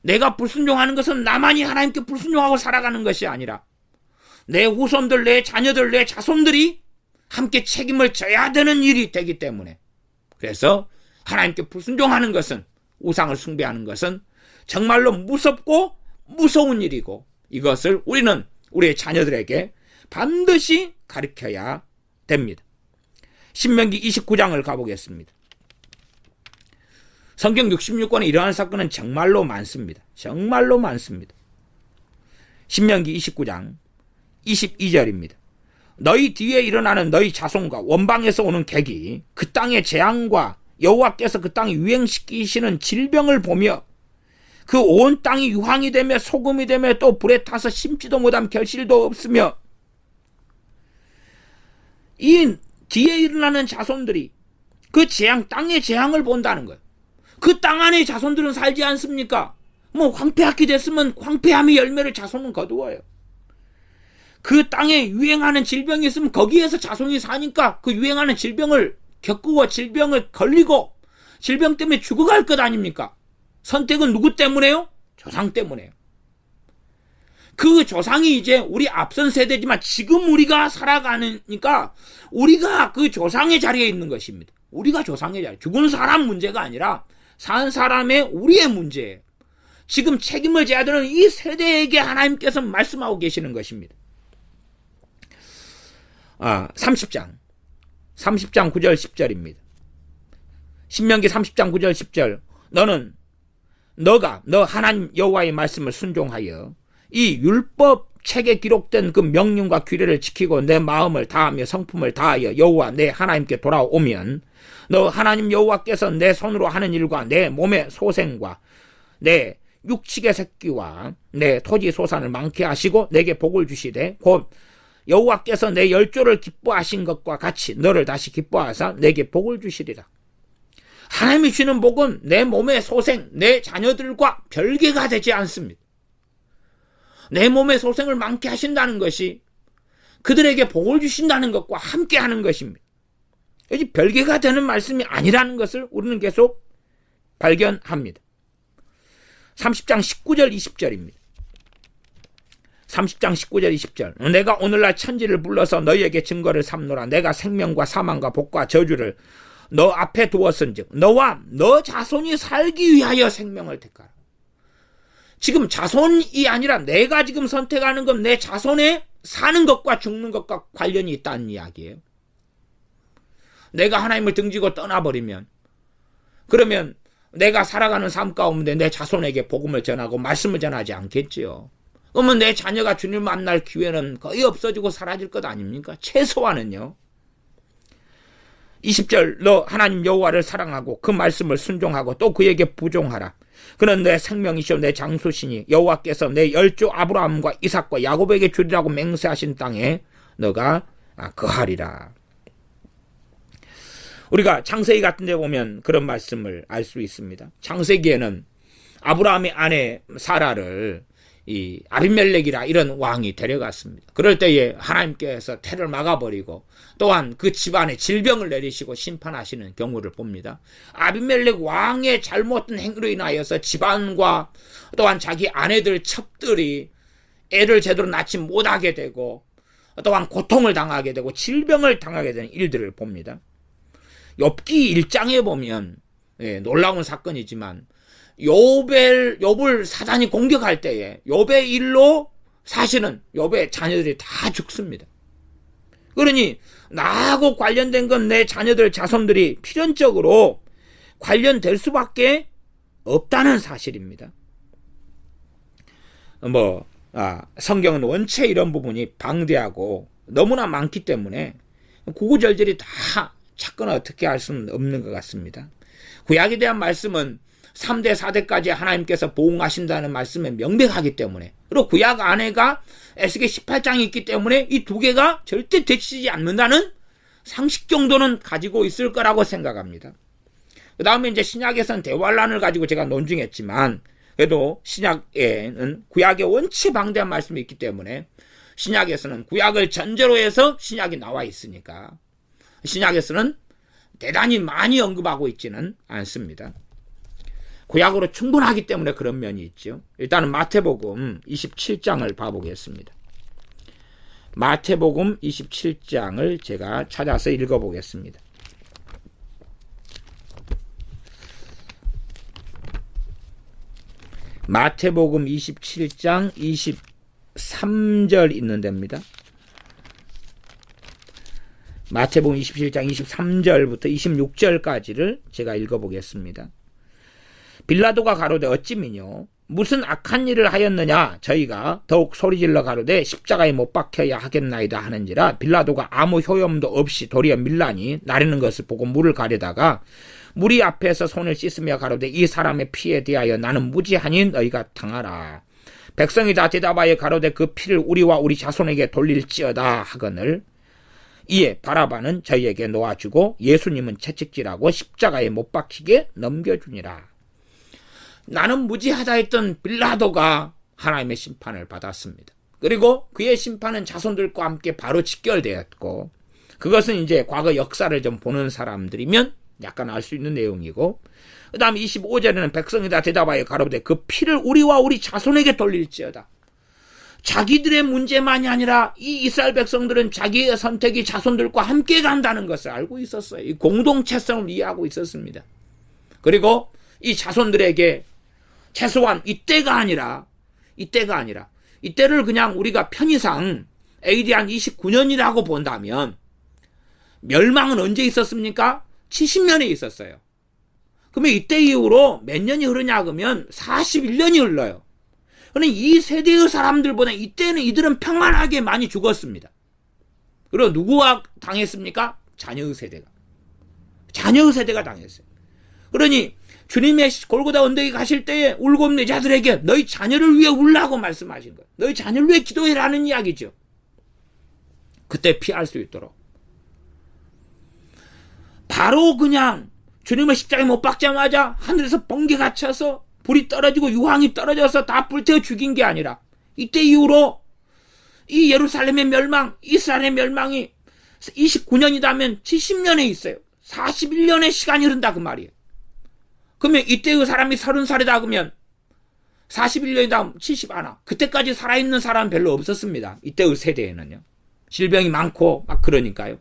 내가 불순종하는 것은 나만이 하나님께 불순종하고 살아가는 것이 아니라 내 후손들, 내 자녀들, 내 자손들이 함께 책임을 져야 되는 일이 되기 때문에, 그래서 하나님께 불순종하는 것은, 우상을 숭배하는 것은 정말로 무섭고 무서운 일이고, 이것을 우리는 우리의 자녀들에게 반드시 가르쳐야 됩니다. 신명기 29장을 가보겠습니다. 성경 66권에 이러한 사건은 정말로 많습니다. 정말로 많습니다. 신명기 29장 22절입니다. 너희 뒤에 일어나는 너희 자손과 원방에서 오는 객이 그 땅의 재앙과 여호와께서 그 땅에 유행시키시는 질병을 보며 그 온 땅이 유황이 되며 소금이 되며 또 불에 타서 심지도 못한 결실도 없으며, 이 뒤에 일어나는 자손들이 그 재앙, 땅의 재앙을 본다는 거예요. 그 땅 안에 자손들은 살지 않습니까? 황폐하게 됐으면 황폐함의 열매를 자손은 거두어요. 그 땅에 유행하는 질병이 있으면 거기에서 자손이 사니까 그 유행하는 질병을 겪고 질병을 걸리고 질병 때문에 죽어갈 것 아닙니까? 선택은 누구 때문에요? 조상 때문에요. 그 조상이 이제 우리 앞선 세대지만 지금 우리가 살아가니까 우리가 그 조상의 자리에 있는 것입니다. 우리가 조상의 자리, 죽은 사람 문제가 아니라 산 사람의 우리의 문제예요. 지금 책임을 져야 되는 이 세대에게 하나님께서 말씀하고 계시는 것입니다. 30장 9절 10절입니다. 신명기 30장 9절 10절. 너는 너 하나님 여호와의 말씀을 순종하여 이 율법 책에 기록된 그 명령과 규례를 지키고 내 마음을 다하며 성품을 다하여 여호와 내 하나님께 돌아오면 너 하나님 여호와께서 내 손으로 하는 일과 내 몸의 소생과 내 육축의 새끼와 내 토지 소산을 많게 하시고 내게 복을 주시되 곧 여호와께서 내 열조를 기뻐하신 것과 같이 너를 다시 기뻐하사 내게 복을 주시리라. 하나님이 주는 복은 내 몸의 소생, 내 자녀들과 별개가 되지 않습니다. 내 몸의 소생을 많게 하신다는 것이 그들에게 복을 주신다는 것과 함께 하는 것입니다. 이제 별개가 되는 말씀이 아니라는 것을 우리는 계속 발견합니다. 30장 19절 20절입니다. 30장 19절 20절 내가 오늘날 천지를 불러서 너희에게 증거를 삼노라. 내가 생명과 사망과 복과 저주를 너 앞에 두었은즉 너와 너 자손이 살기 위하여 생명을 택하라. 지금 자손이 아니라 내가 지금 선택하는 건 내 자손의 사는 것과 죽는 것과 관련이 있다는 이야기예요. 내가 하나님을 등지고 떠나버리면 그러면 내가 살아가는 삶 가운데 내 자손에게 복음을 전하고 말씀을 전하지 않겠지요. 그러면 내 자녀가 주님을 만날 기회는 거의 없어지고 사라질 것 아닙니까? 최소한은요. 20절 너 하나님 여호와를 사랑하고 그 말씀을 순종하고 또 그에게 부종하라. 그는 내 생명이시오 내 장수시니 여호와께서 내 열조 아브라함과 이삭과 야곱에게 주리라고 맹세하신 땅에 너가 거하리라. 우리가 창세기 같은 데 보면 그런 말씀을 알 수 있습니다. 창세기에는 아브라함의 아내 사라를 이 아비멜렉이라 이런 왕이 데려갔습니다. 그럴 때에 하나님께서 태를 막아버리고 또한 그 집안에 질병을 내리시고 심판하시는 경우를 봅니다. 아비멜렉 왕의 잘못된 행위로 인하여서 집안과 또한 자기 아내들 첩들이 애를 제대로 낳지 못하게 되고 또한 고통을 당하게 되고 질병을 당하게 되는 일들을 봅니다. 욥기 1장에 보면 놀라운 사건이지만 욥을 사단이 공격할 때에 욥의 일로 사실은 욥의 자녀들이 다 죽습니다. 그러니 나하고 관련된 건 내 자녀들 자손들이 필연적으로 관련될 수밖에 없다는 사실입니다. 성경은 원체 이런 부분이 방대하고 너무나 많기 때문에 구구절절히 다 찾거나 어떻게 할 수는 없는 것 같습니다. 구약에 대한 말씀은 3대 4대까지 하나님께서 보응하신다는 말씀에 명백하기 때문에 그리고 구약 안에가 에스겔 18장이 있기 때문에 이 두 개가 절대 대치지 않는다는 상식 정도는 가지고 있을 거라고 생각합니다. 그 다음에 이제 신약에서는 대환란을 가지고 제가 논증했지만 그래도 신약에는 구약의 원체 방대한 말씀이 있기 때문에 신약에서는 구약을 전제로 해서 신약이 나와 있으니까 신약에서는 대단히 많이 언급하고 있지는 않습니다. 구약으로 충분하기 때문에 그런 면이 있죠. 일단은 마태복음 27장을 봐보겠습니다. 마태복음 27장을 제가 찾아서 읽어보겠습니다. 마태복음 27장 23절 있는 데입니다. 마태복음 27장 23절부터 26절까지를 제가 읽어보겠습니다. 빌라도가 가로되 어찌미뇨 무슨 악한 일을 하였느냐 저희가 더욱 소리질러 가로되 십자가에 못 박혀야 하겠나이다 하는지라 빌라도가 아무 효염도 없이 도리어 밀라니 나르는 것을 보고 물을 가려다가 무리 앞에서 손을 씻으며 가로되 이 사람의 피에 대하여 나는 무지하니 너희가 당하라. 백성이 다 대답하여 가로되 그 피를 우리와 우리 자손에게 돌릴지어다 하거늘 이에 바라바는 저희에게 놓아주고 예수님은 채찍질하고 십자가에 못 박히게 넘겨주니라. 나는 무지하다 했던 빌라도가 하나님의 심판을 받았습니다. 그리고 그의 심판은 자손들과 함께 바로 직결되었고 그것은 이제 과거 역사를 좀 보는 사람들이면 약간 알 수 있는 내용이고 그 다음 25절에는 백성이 다 대답하여 가로되 그 피를 우리와 우리 자손에게 돌릴지어다. 자기들의 문제만이 아니라 이 이스라엘 백성들은 자기의 선택이 자손들과 함께 간다는 것을 알고 있었어요. 이 공동체성을 이해하고 있었습니다. 그리고 이 자손들에게 최소한 이때가 아니라 이때를 그냥 우리가 편의상 AD 한 29년이라고 본다면 멸망은 언제 있었습니까? 70년에 있었어요. 그러면 이때 이후로 몇 년이 흐르냐 그러면 41년이 흘러요. 그러니 이 세대의 사람들보다 이때는 이들은 평안하게 많이 죽었습니다. 그리고 누구와 당했습니까? 자녀의 세대가. 자녀의 세대가 당했어요. 그러니 주님의 골고다 언덕에 가실 때에 울고 없는 자들에게 너희 자녀를 위해 울라고 말씀하신 거예요. 너희 자녀를 위해 기도해라는 이야기죠. 그때 피할 수 있도록. 바로 그냥 주님을 십자가에 못 박자마자 하늘에서 번개가 쳐서 불이 떨어지고 유황이 떨어져서 다 불태워 죽인 게 아니라 이때 이후로 이 예루살렘의 멸망, 이스라엘의 멸망이 29년이다면 70년에 있어요. 41년의 시간이 흐른다 그 말이에요. 그러면 이때의 사람이 30살이다 그러면 41년이다 70 하나. 그때까지 살아있는 사람은 별로 없었습니다. 이때의 세대에는요. 질병이 많고 막 그러니까요.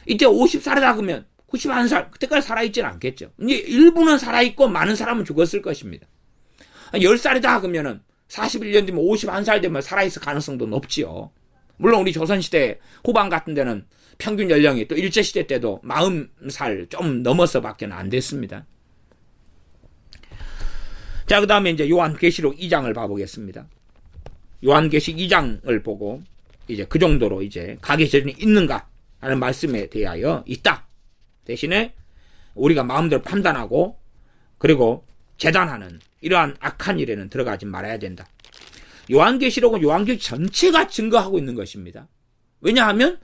이때 50살이다 그러면 91살. 그때까지 살아있지는 않겠죠. 이제 일부는 살아있고 많은 사람은 죽었을 것입니다. 10살이다 그러면은 41년 되면 51살 되면 살아있을 가능성도 높지요. 물론 우리 조선시대 후반 같은 데는 평균 연령이 또 일제시대 때도 40살 좀 넘어서 밖에 안 됐습니다. 자, 그 다음에 이제 요한계시록 2장을 봐보겠습니다. 요한계시록 2장을 보고 이제 그 정도로 이제 가계 저준이 있는가 하는 말씀에 대하여 있다. 대신에 우리가 마음대로 판단하고 그리고 재단하는 이러한 악한 일에는 들어가지 말아야 된다. 요한계시록은 요한계시록 전체가 증거하고 있는 것입니다. 왜냐하면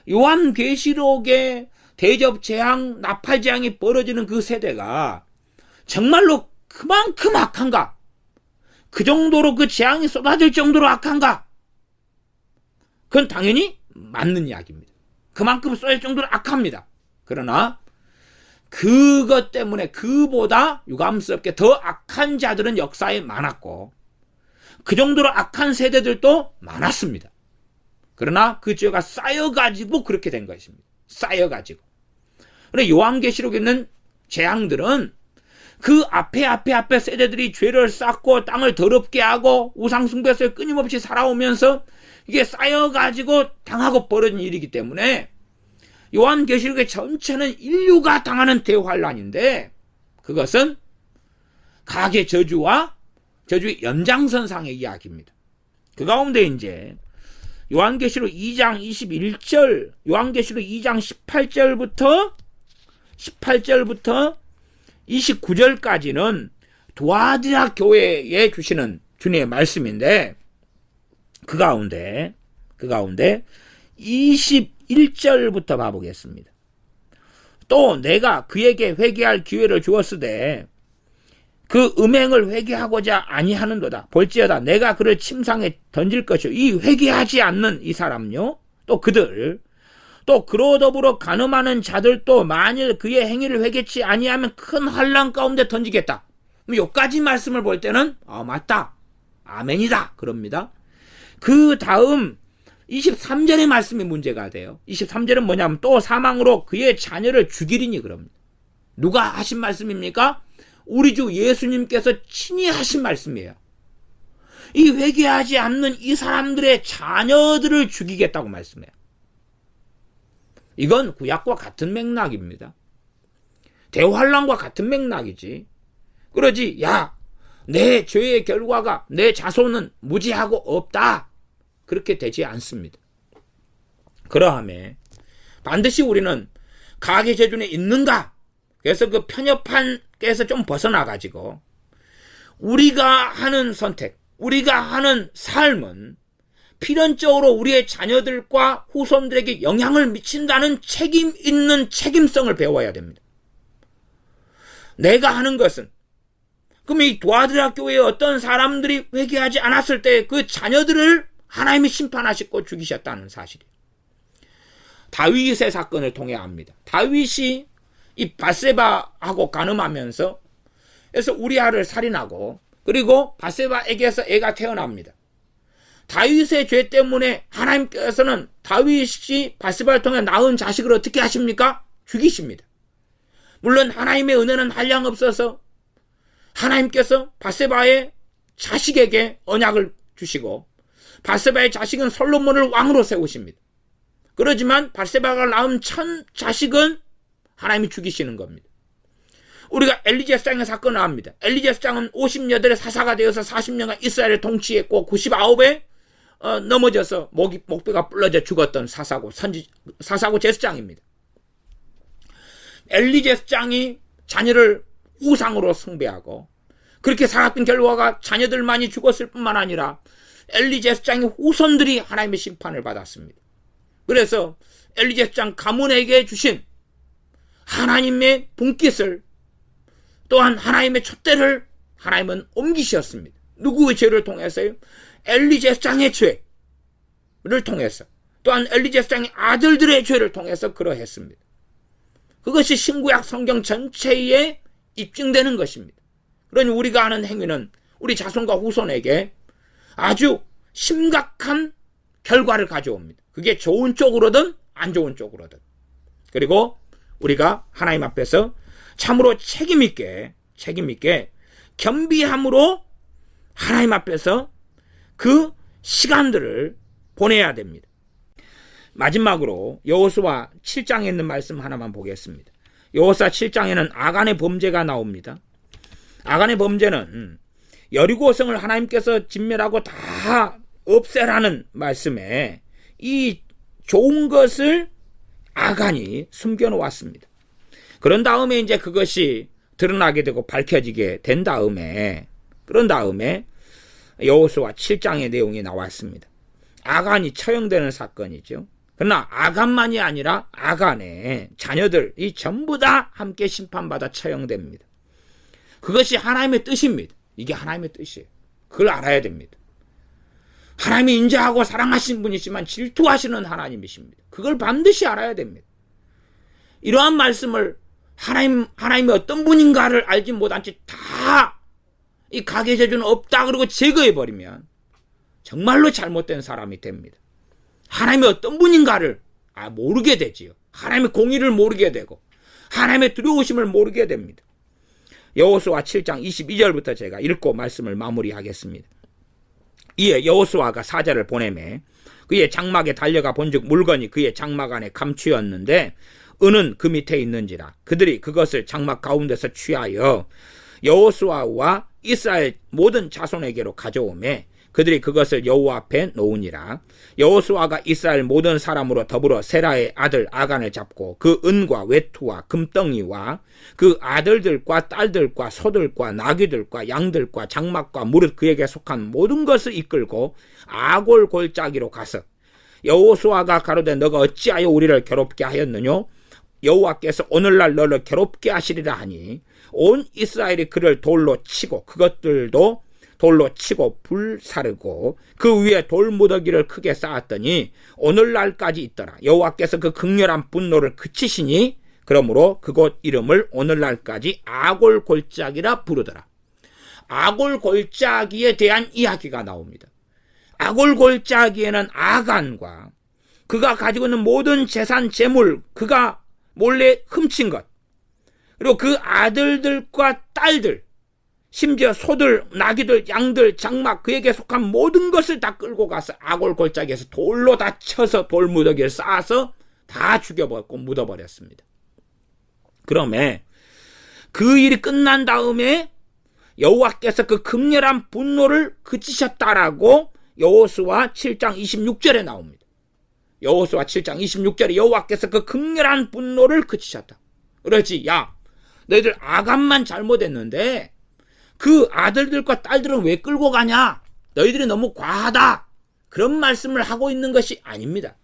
요한계시록에 대접 재앙, 나팔 재앙이 벌어지는 그 세대가 정말로 그만큼 악한가? 그 정도로 그 재앙이 쏟아질 정도로 악한가? 그건 당연히 맞는 이야기입니다. 그만큼 쏟아질 정도로 악합니다. 그러나 그것 때문에 그보다 유감스럽게 더 악한 자들은 역사에 많았고 그 정도로 악한 세대들도 많았습니다. 그러나 그 죄가 쌓여가지고 그렇게 된 것입니다. 쌓여가지고. 그런데 요한계시록에 있는 재앙들은 그 앞에 세대들이 죄를 쌓고 땅을 더럽게 하고 우상숭배에서 끊임없이 살아오면서 이게 쌓여가지고 당하고 벌어진 일이기 때문에 요한계시록의 전체는 인류가 당하는 대환란인데 그것은 가계 저주와 저주의 연장선상의 이야기입니다. 그 가운데 이제 요한계시록 2장 21절, 요한계시록 2장 18절부터 29절까지는 두아디라 교회에 주시는 주님의 말씀인데 그 가운데 21절부터 봐보겠습니다. 또 내가 그에게 회개할 기회를 주었으되 그 음행을 회개하고자 아니하는도다. 볼지어다 내가 그를 침상에 던질 것이요. 이 회개하지 않는 이 사람요. 또 그들 또 그로 더불어 간음하는 자들도 만일 그의 행위를 회개치 아니하면 큰 환난 가운데 던지겠다. 여기까지 말씀을 볼 때는 맞다. 아멘이다. 그럽니다. 그 다음 23절의 말씀이 문제가 돼요. 23절은 뭐냐면 또 사망으로 그의 자녀를 죽이리니 그럽니다. 누가 하신 말씀입니까? 우리 주 예수님께서 친히 하신 말씀이에요. 이 회개하지 않는 이 사람들의 자녀들을 죽이겠다고 말씀해요. 이건 구약과 같은 맥락입니다. 대환란과 같은 맥락이지. 그러지 내 죄의 결과가 내 자손은 무지하고 없다. 그렇게 되지 않습니다. 그러함에 반드시 우리는 가계 저준에 있는가? 그래서 그 편협한께서 좀 벗어나가지고 우리가 하는 선택, 우리가 하는 삶은 필연적으로 우리의 자녀들과 후손들에게 영향을 미친다는 책임 있는 책임성을 배워야 됩니다. 내가 하는 것은 그럼 이 두아디라 교회에 어떤 사람들이 회개하지 않았을 때 그 자녀들을 하나님이 심판하시고 죽이셨다는 사실이에요. 다윗의 사건을 통해 압니다. 다윗이 이 밧세바하고 간음하면서 그래서 우리아를 살인하고 그리고 밧세바에게서 애가 태어납니다. 다윗의 죄 때문에 하나님께서는 다윗이 밧세바를 통해 낳은 자식을 어떻게 하십니까? 죽이십니다. 물론 하나님의 은혜는 한량없어서 하나님께서 밧세바의 자식에게 언약을 주시고 밧세바의 자식은 솔로몬을 왕으로 세우십니다. 그러지만 밧세바가 낳은 첫 자식은 하나님이 죽이시는 겁니다. 우리가 엘리 제사장의 사건을 압니다. 엘리 제사장은 58의 사사가 되어서 40년간 이스라엘을 통치했고 99에 넘어져서 목뼈가 불러져 죽었던 사사고 제사장입니다. 엘리 제사장이 자녀를 우상으로 숭배하고 그렇게 살았던 결과가 자녀들만이 죽었을 뿐만 아니라 엘리 제사장의 후손들이 하나님의 심판을 받았습니다. 그래서 엘리 제사장 가문에게 주신 하나님의 분깃을 또한 하나님의 촛대를 하나님은 옮기셨습니다. 누구의 죄를 통해서요? 엘리 제사장의 죄를 통해서 또한 엘리 제사장의 아들들의 죄를 통해서 그러했습니다. 그것이 신구약 성경 전체에 입증되는 것입니다. 그러니 우리가 하는 행위는 우리 자손과 후손에게 아주 심각한 결과를 가져옵니다. 그게 좋은 쪽으로든 안 좋은 쪽으로든. 그리고 우리가 하나님 앞에서 참으로 책임있게 겸비함으로 하나님 앞에서 그 시간들을 보내야 됩니다. 마지막으로 여호수아 7장에 있는 말씀 하나만 보겠습니다. 여호수아 7장에는 아간의 범죄가 나옵니다. 아간의 범죄는 여리고성을 하나님께서 진멸하고 다 없애라는 말씀에 이 좋은 것을 아간이 숨겨놓았습니다. 그런 다음에 이제 그것이 드러나게 되고 밝혀지게 된 다음에 여호수아 7장의 내용이 나왔습니다. 아간이 처형되는 사건이죠. 그러나 아간만이 아니라 아간의 자녀들이 전부 다 함께 심판받아 처형됩니다. 그것이 하나님의 뜻입니다. 이게 하나님의 뜻이에요. 그걸 알아야 됩니다. 하나님이 인자하고 사랑하신 분이지만 질투하시는 하나님이십니다. 그걸 반드시 알아야 됩니다. 이러한 말씀을 하나님이 어떤 분인가를 알지 못한 채 다 이 가계저주는 없다 그러고 제거해버리면 정말로 잘못된 사람이 됩니다. 하나님이 어떤 분인가를 모르게 되지요. 하나님의 공의를 모르게 되고 하나님의 두려우심을 모르게 됩니다. 여호수아 7장 22절부터 제가 읽고 말씀을 마무리하겠습니다. 이에 여호수아가 사자를 보내매 그의 장막에 달려가 본즉 물건이 그의 장막 안에 감추었는데 은은 그 밑에 있는지라. 그들이 그것을 장막 가운데서 취하여 여호수아와 이스라엘 모든 자손에게로 가져오매 그들이 그것을 여호와 앞에 놓으니라. 여호수아가 이스라엘 모든 사람으로 더불어 세라의 아들 아간을 잡고 그 은과 외투와 금덩이와 그 아들들과 딸들과 소들과 나귀들과 양들과 장막과 무릇 그에게 속한 모든 것을 이끌고 아골 골짜기로 가서 여호수아가 가로되 너가 어찌하여 우리를 괴롭게 하였느뇨? 여호와께서 오늘날 너를 괴롭게 하시리라 하니 온 이스라엘이 그를 돌로 치고 그것들도 돌로 치고 불사르고 그 위에 돌무더기를 크게 쌓았더니 오늘날까지 있더라. 여호와께서 그 극렬한 분노를 그치시니 그러므로 그곳 이름을 오늘날까지 아골 골짜기라 부르더라. 아골 골짜기에 대한 이야기가 나옵니다. 아골 골짜기에는 아간과 그가 가지고 있는 모든 재산 재물, 그가 몰래 훔친 것, 그리고 그 아들들과 딸들, 심지어 소들, 나귀들, 양들, 장막, 그에게 속한 모든 것을 다 끌고 가서 아골 골짜기에서 돌로 다 쳐서 돌무더기를 쌓아서 다 죽여버렸고 묻어버렸습니다. 그러면 그 일이 끝난 다음에 여호와께서 그 극렬한 분노를 그치셨다라고 여호수아 7장 26절에 나옵니다. 여호수아 7장 26절에 여호와께서 그 극렬한 분노를 그치셨다. 그렇지, 야, 너희들 아간만 잘못했는데 그 아들들과 딸들은 왜 끌고 가냐? 너희들이 너무 과하다. 그런 말씀을 하고 있는 것이 아닙니다.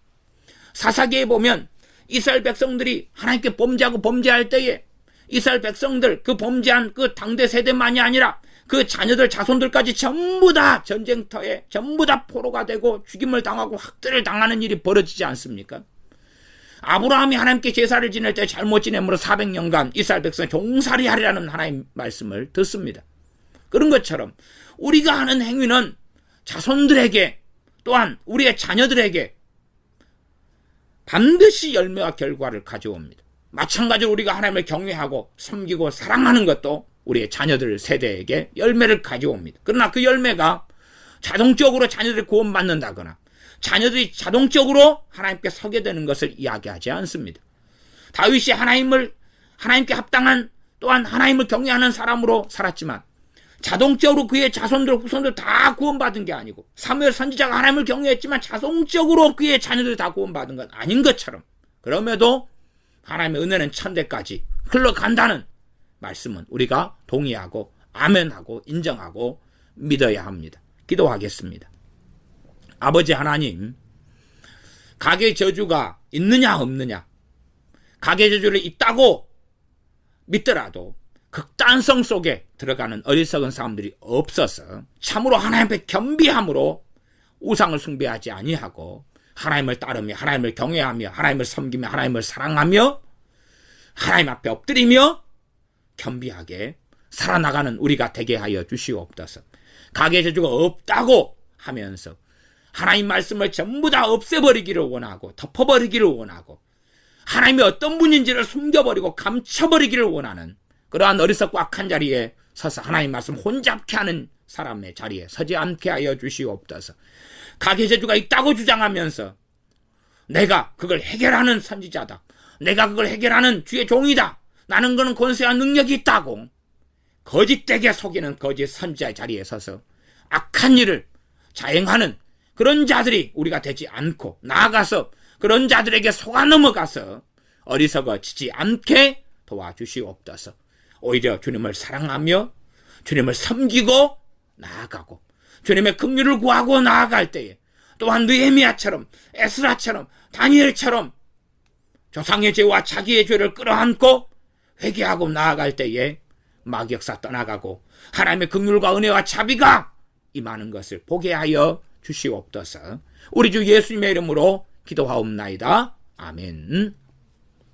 사사기에 보면 이스라엘 백성들이 하나님께 범죄하고 범죄할 때에 이스라엘 백성들, 그 범죄한 그 당대 세대만이 아니라 그 자녀들, 자손들까지 전부 다 전쟁터에 전부 다 포로가 되고 죽임을 당하고 학대를 당하는 일이 벌어지지 않습니까? 아브라함이 하나님께 제사를 지낼 때 잘못 지내므로 400년간 이스라엘 백성 종살이 하리라는 하나님 말씀을 듣습니다. 그런 것처럼 우리가 하는 행위는 자손들에게 또한 우리의 자녀들에게 반드시 열매와 결과를 가져옵니다. 마찬가지로 우리가 하나님을 경외하고 섬기고 사랑하는 것도 우리의 자녀들 세대에게 열매를 가져옵니다. 그러나 그 열매가 자동적으로 자녀들이 구원받는다거나 자녀들이 자동적으로 하나님께 서게 되는 것을 이야기하지 않습니다. 다윗이 하나님께 합당한 또한 하나님을 경외하는 사람으로 살았지만 자동적으로 그의 자손들 후손들 다 구원받은 게 아니고 사무엘 선지자가 하나님을 경외했지만 자동적으로 그의 자녀들 다 구원받은 건 아닌 것처럼 그럼에도 하나님의 은혜는 천대까지 흘러간다는 말씀은 우리가 동의하고 아멘하고 인정하고 믿어야 합니다. 기도하겠습니다. 아버지 하나님, 가계 저주가 있느냐 없느냐, 가계 저주를 있다고 믿더라도 극단성 속에 들어가는 어리석은 사람들이 없어서 참으로 하나님 앞에 겸비함으로 우상을 숭배하지 아니하고 하나님을 따르며 하나님을 경외하며 하나님을 섬기며 하나님을 사랑하며 하나님 앞에 엎드리며 겸비하게 살아나가는 우리가 되게 하여 주시옵소서. 가계 저주가 없다고 하면서 하나님 말씀을 전부 다 없애버리기를 원하고 덮어버리기를 원하고 하나님이 어떤 분인지를 숨겨버리고 감춰버리기를 원하는 그러한 어리석고 악한 자리에 서서 하나님 말씀 혼잡케 하는 사람의 자리에 서지 않게 하여 주시옵소서. 가계 저주가 있다고 주장하면서 내가 그걸 해결하는 선지자다, 내가 그걸 해결하는 주의 종이다, 나는 그는 권세와 능력이 있다고 거짓되게 속이는 거짓 선지자의 자리에 서서 악한 일을 자행하는 그런 자들이 우리가 되지 않고 나아가서 그런 자들에게 속아 넘어가서 어리석어지지 않게 도와주시옵소서. 오히려 주님을 사랑하며 주님을 섬기고 나아가고 주님의 긍휼을 구하고 나아갈 때에 또한 느헤미야처럼 에스라처럼 다니엘처럼 조상의 죄와 자기의 죄를 끌어안고 회개하고 나아갈 때에 마귀역사 떠나가고 하나님의 긍휼과 은혜와 자비가 임하는 것을 보게 하여 주시옵소서. 우리 주 예수님의 이름으로 기도하옵나이다. 아멘.